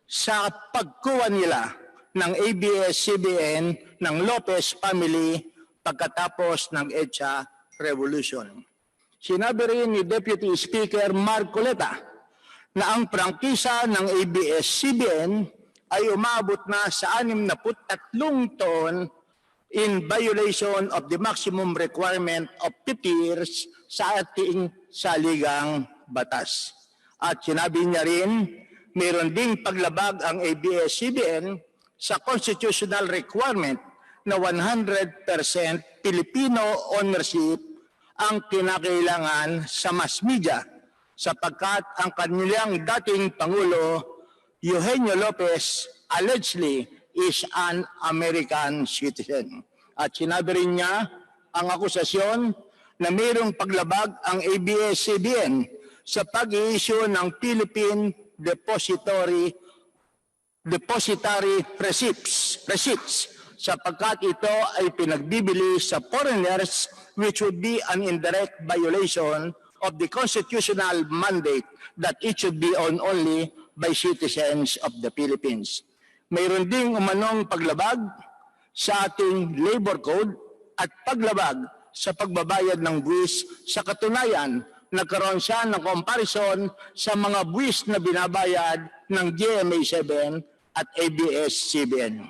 sa pagkuha nila ng ABS-CBN ng Lopez family pagkatapos ng EDSA Revolution. Sinabi rin ni Deputy Speaker Marcoleta na ang prangkisa ng ABS-CBN ay umabot na sa 63 taon in violation of the maximum requirement of 50 years sa ating saligang batas. At sinabi niya rin, mayroon ding paglabag ang ABS-CBN sa constitutional requirement na 100% Filipino ownership ang kinakailangan sa mass media sapagkat ang kanilang dating Pangulo, Eugenio Lopez, allegedly is an American citizen. At sinabi rin niya ang akusasyon na mayroong paglabag ang ABS-CBN sa pag-i-issue ng Philippine Depository receipts sapagkat ito ay pinagbibili sa foreigners which would be an indirect violation of the constitutional mandate that it should be owned only by citizens of the Philippines. Mayroon ding umanong paglabag sa ating labor code at paglabag sa pagbabayad ng buwis. Sa katunayan, nagkaroon siya ng comparison sa mga buwis na binabayad ng GMA7 at ABS-CBN.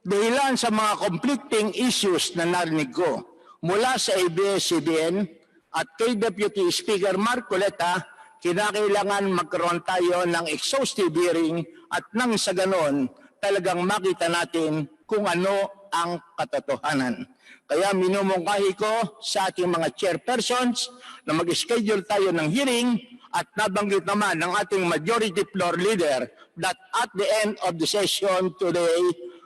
Dahilan sa mga conflicting issues na narinig ko mula sa ABS-CBN at kay Deputy Speaker Marcoleta, kinakailangan magkaroon tayo ng exhaustive hearing at nang sa ganon talagang makita natin kung ano ang katotohanan. Kaya minumungkahi ko sa ating mga chairpersons na mag-schedule tayo ng hearing at nabanggit naman ng ating majority floor leader that at the end of the session today,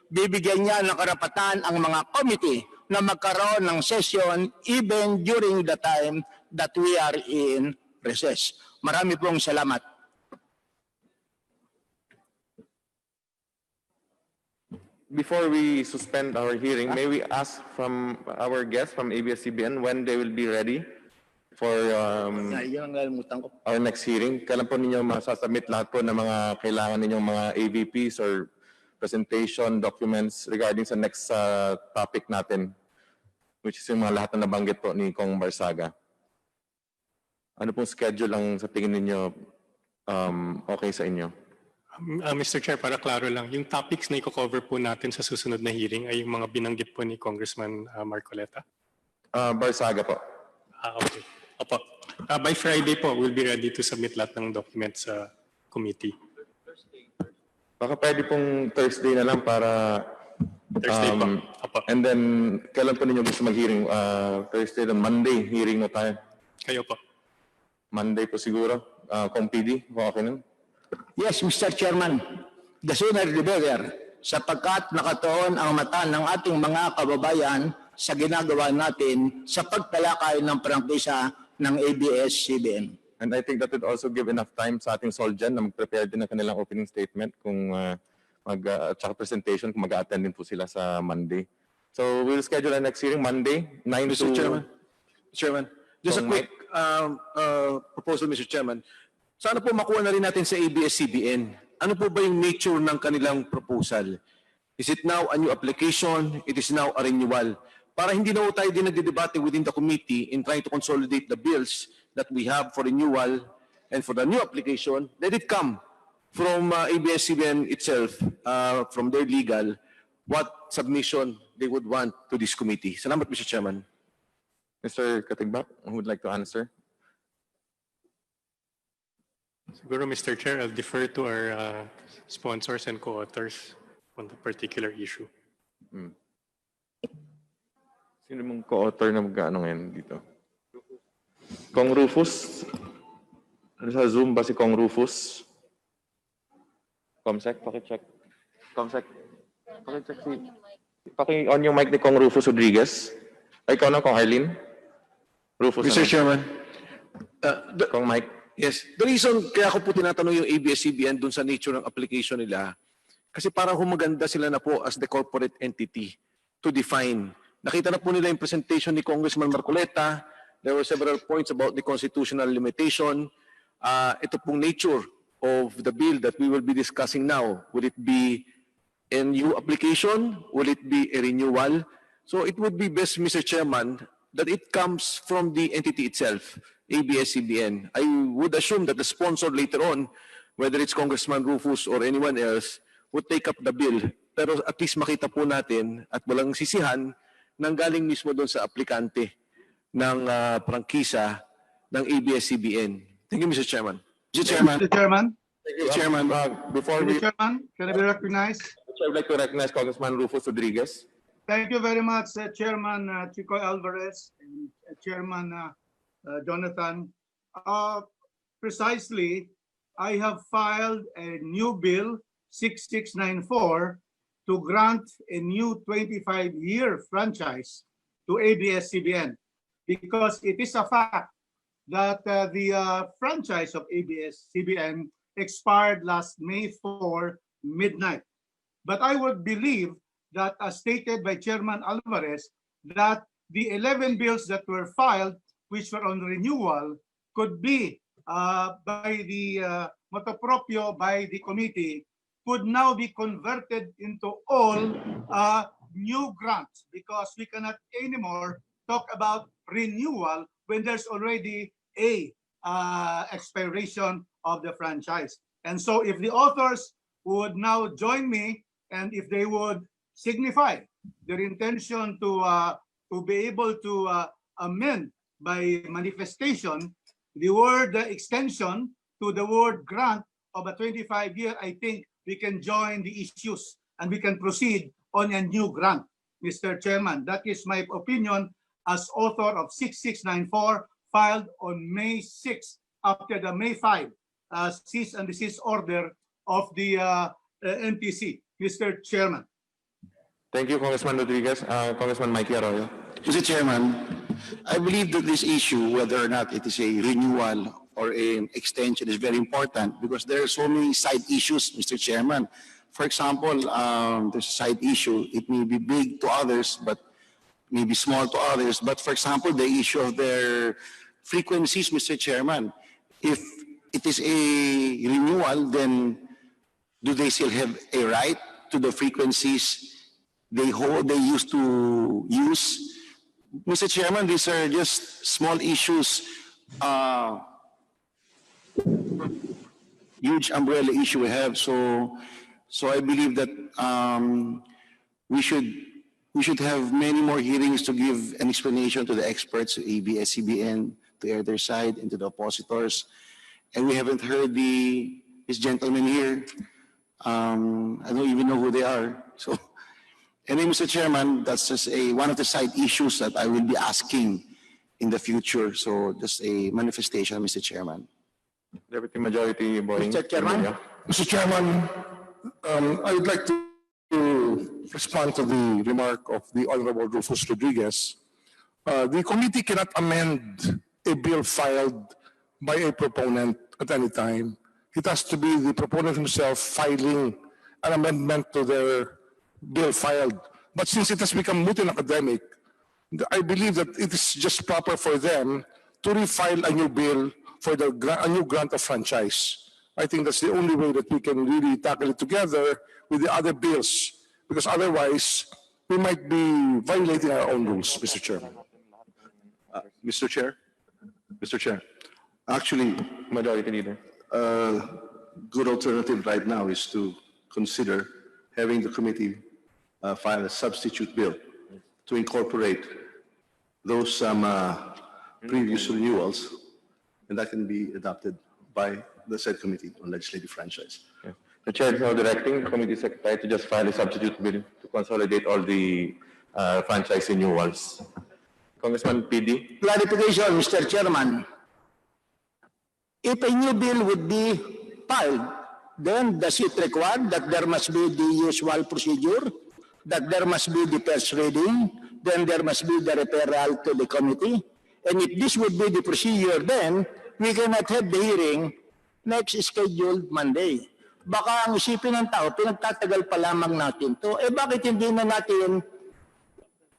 bibigyan niya ng karapatan ang mga committee na magkaroon ng session even during the time that we are in recess. Marami pong salamat. Before we suspend our hearing, may we ask from our guests from ABS-CBN when they will be ready for our next hearing? Kailan po ninyo masasubmit lahat po ng mga kailangan ninyong mga AVPs or presentation documents regarding sa next topic natin, which is yung mga lahat na nabanggit po ni Kong Barsaga? Ano pong schedule lang sa tingin ninyo okay sa inyo? Mr. Chair, para klaro lang, yung topics na i-cover po natin sa susunod na hearing ay yung mga binanggit po ni Congressman Marcoleta. Barsaga po. Okay. Opo. By Friday po, we'll be ready to submit lahat ng documents sa committee. Baka pwede pong Thursday na lang para... Thursday po. Opo. And then, kailan po ninyo gusto mag-hearing? Thursday, then Monday, hearing na tayo. Kayo po. Monday po siguro. Kung PD, okay nun? Yes, Mr. Chairman. The sooner the better, sapagkat nakatuon ang mata ng ating mga kababayan sa ginagawa natin sa pagtalakay ng prangkisa ng ABS-CBN. And I think that would also give enough time sa ating Soljan na mag-prepare din ng kanilang opening statement kung tsaka presentation kung mag-attend din po sila sa Monday. So we'll schedule our next hearing Monday, 9 Mr. to... Chairman, just a quick proposal, Mr. Chairman. Sana po makuha na rin natin sa ABS-CBN. Ano po ba yung nature ng kanilang proposal? Is it now a new application? It is now a renewal? Para hindi na tayo din nagdidebate within the committee in trying to consolidate the bills that we have for renewal and for the new application, let it come from ABS-CBN itself, from their legal, what submission they would want to this committee. Salamat, Mr. Chairman. Mr. Katigbak, who would like to answer? Siguro, Mr. Chair, I'll defer to our sponsors and co-authors on the particular issue. Sino mong co-author na mag-ano ngayon dito? Kong Rufus? Sa Zoom ba si Kong Rufus? Comsec, pakicheck. Comsec, pakicheck si... Paki-on yung mic ni Kong Rufus Rodriguez. Ay, ikaw na, Kong Arlene? Rufus Mr. Chairman. Kong Mike. Yes. The reason kaya ko po tinatanong yung ABS-CBN dun sa nature ng application nila, kasi parang humaganda sila na po as the corporate entity to define. Nakita na po nila yung presentation ni Congressman Marcoleta. There were several points about the constitutional limitation. Ito pong nature of the bill that we will be discussing now. Will it be a new application? Will it be a renewal? So it would be best, Mr. Chairman, that it comes from the entity itself, ABS-CBN. I would assume that the sponsor later on, whether it's Congressman Rufus or anyone else, would take up the bill. Pero at least makita po natin at walang sisihan nang galing mismo doon sa aplikante ng prangkisa ng ABS-CBN. Thank you, Mr. Chairman. Mr. Chairman. Mr. Chairman. Thank you, Chairman. Before Mr. Chairman, can I be recognized? I would like to recognize Congressman Rufus Rodriguez. Thank you very much, Chairman Chico Alvarez and Chairman Jonathan. Precisely, I have filed a new bill, 6694, to grant a new 25-year franchise to ABS-CBN because it is a fact that the franchise of ABS-CBN expired last May 4, midnight. But I would believe that, as stated by Chairman Alvarez, that the 11 bills that were filed, which were on renewal, could be by the motu proprio by the committee, could now be converted into all new grants because we cannot anymore talk about renewal when there's already a expiration of the franchise. And so if the authors would now join me and if they would signify their intention to be able to amend by manifestation the word extension to the word grant of a 25-year, I think we can join the issues and we can proceed on a new grant, Mr. Chairman. That is my opinion as author of 6694 filed on May 6 after the May 5 cease and desist order of the NTC, Mr. Chairman. Thank you, Congressman Rodriguez. Congressman Mikey Arroyo. Mr. Chairman, I believe that this issue, whether or not it is a renewal or an extension, is very important because there are so many side issues, Mr. Chairman. For example, there's a side issue. It may be big to others, but may be small to others. But for example, the issue of their frequencies, Mr. Chairman, if it is a renewal, then do they still have a right to the frequencies they used to use? Mr. Chairman, these are just small issues, huge umbrella issue we have. So I believe that we should have many more hearings to give an explanation to the experts, to ABS-CBN, to air their side, and to the oppositors. And we haven't heard these gentlemen here. I don't even know who they are. So. Anyway, Mr. Chairman, that's just one of the side issues that I will be asking in the future. So just a manifestation, Mr. Chairman. Deputy Majority Boying. Mr. Chairman? Mr. Chairman, I would like to respond to the remark of the Honorable Rufus Rodriguez. The committee cannot amend a bill filed by a proponent at any time. It has to be the proponent himself filing an amendment to their bill filed. But since it has become moot and academic, I believe that it is just proper for them to refile a new bill for a new grant of franchise. I think that's the only way that we can really tackle it together with the other bills, because otherwise we might be violating our own rules, Mr. Chairman. Mr. Chair, actually, Majority Leader. good alternative right now is to consider having the committee file a substitute bill to incorporate those previous renewals, and that can be adopted by the said committee on legislative franchise. The chair is now directing the committee secretary to just file a substitute bill to consolidate all the franchise renewals. Congressman PD. Clarification, Mr. Chairman. If a new bill would be filed, then does it require that there must be the usual procedure, that there must be the first reading, then there must be the referral to the committee? And if this would be the procedure, then we cannot have the hearing next scheduled Monday. Baka ang isipin ng tao, pinagtatagal pa lamang natin to. Bakit hindi na natin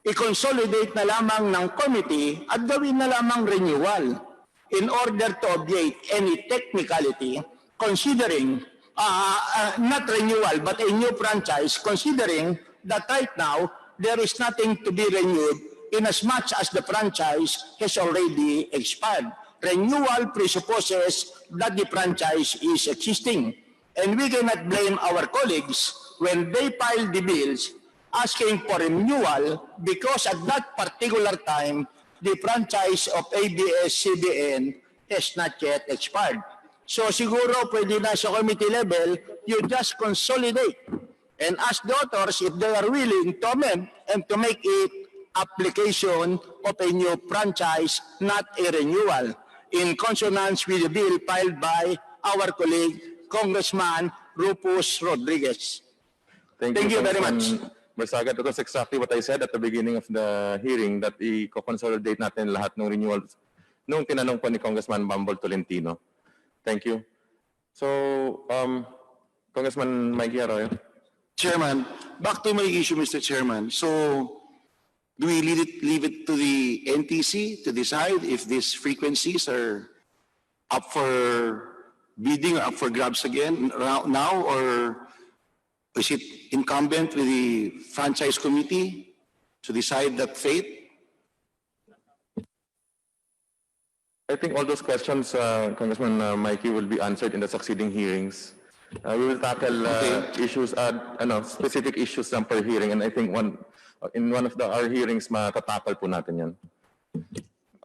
i-consolidate na lamang ng committee at gawin na lamang renewal in order to obviate any technicality, considering, not renewal, but a new franchise, considering that right now, there is nothing to be renewed in as much as the franchise has already expired. Renewal presupposes that the franchise is existing. And we cannot blame our colleagues when they file the bills asking for renewal because at that particular time, the franchise of ABS-CBN has not yet expired. So siguro pwede na sa committee level, you just consolidate and ask the authors if they are willing to amend and to make it application of a new franchise, not a renewal, in consonance with the bill filed by our colleague, Congressman Rufus Rodriguez. Thank you very much. Barsaga, that was exactly what I said at the beginning of the hearing, that i-consolidate natin lahat ng renewals nung tinanong po ni Congressman Bumble Tolentino. Thank you. So, Congressman Mikey Arroyo. Chairman, back to my issue, Mr. Chairman. So, do we leave it to the NTC to decide if these frequencies are up for bidding or up for grabs again now, or is it incumbent with the franchise committee to decide that fate? I think all those questions, Congressman Mikey, will be answered in the succeeding hearings. We will tackle issues, specific issues lang per hearing, and I think in one of our hearings, matatakal po natin yan.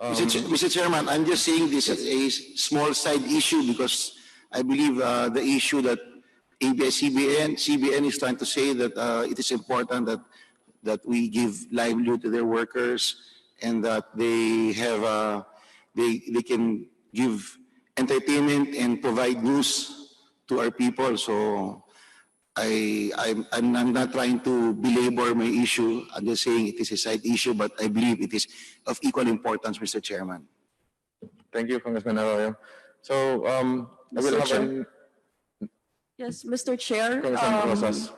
Mr. Chairman, I'm just saying this as a small side issue because I believe the issue that ABS-CBN is trying to say that it is important that we give livelihood to their workers and that they have they can give entertainment and provide news to our people. So I'm not trying to belabor my issue. I'm just saying it is a side issue, but I believe it is of equal importance, Mr. Chairman. Thank you, Congressman Arroyo. So, I will have Yes, Mr. Chair. Congressman Rosas.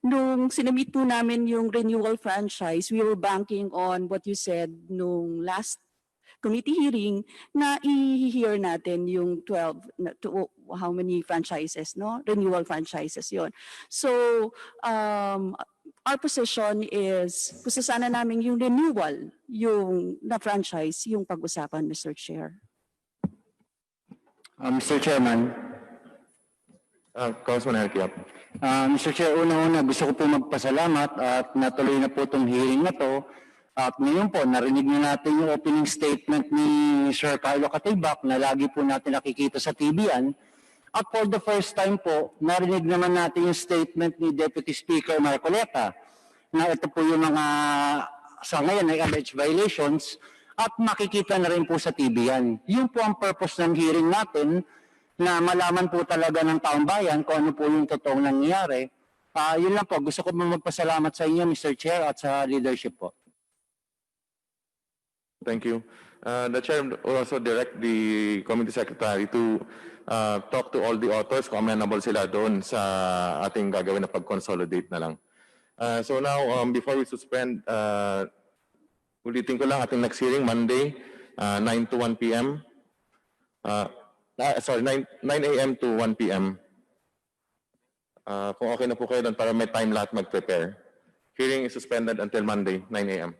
Nung sinamit po namin yung renewal franchise, we were banking on what you said nung last committee hearing na i-hear natin yung 12, how many franchises, no? Renewal franchises yon. So, our position is, gusto sana namin yung renewal, yung na franchise, yung pag-usapan, Mr. Chair. Mr. Chairman. Congressman Herkiap. Mr. Chair, una-una gusto ko po magpasalamat at natuloy na po itong hearing na to. At ngayon po, narinig na natin yung opening statement ni Sir Carlo Catibak na lagi po natin nakikita sa TVN. At for the first time po, narinig naman natin yung statement ni Deputy Speaker Marcoleta na ito po yung mga sa ngayon ay alleged violations at makikita na rin po sa TVN. Yun po ang purpose ng hearing natin na malaman po talaga ng taong bayan kung ano po yung totoong nangyayari. Yun lang po, gusto ko magpasalamat sa inyo, Mr. Chair, at sa leadership po. Thank you. The chair will also direct the committee secretary to talk to all the authors kung amenable sila doon sa ating gagawin na pag-consolidate na lang. So now, before we suspend, ulitin ko lang ating next hearing, Monday, 9 to 1 p.m. 9 a.m. to 1 p.m. Kung okay na po kayo doon para may time lahat mag-prepare. Hearing is suspended until Monday, 9 a.m.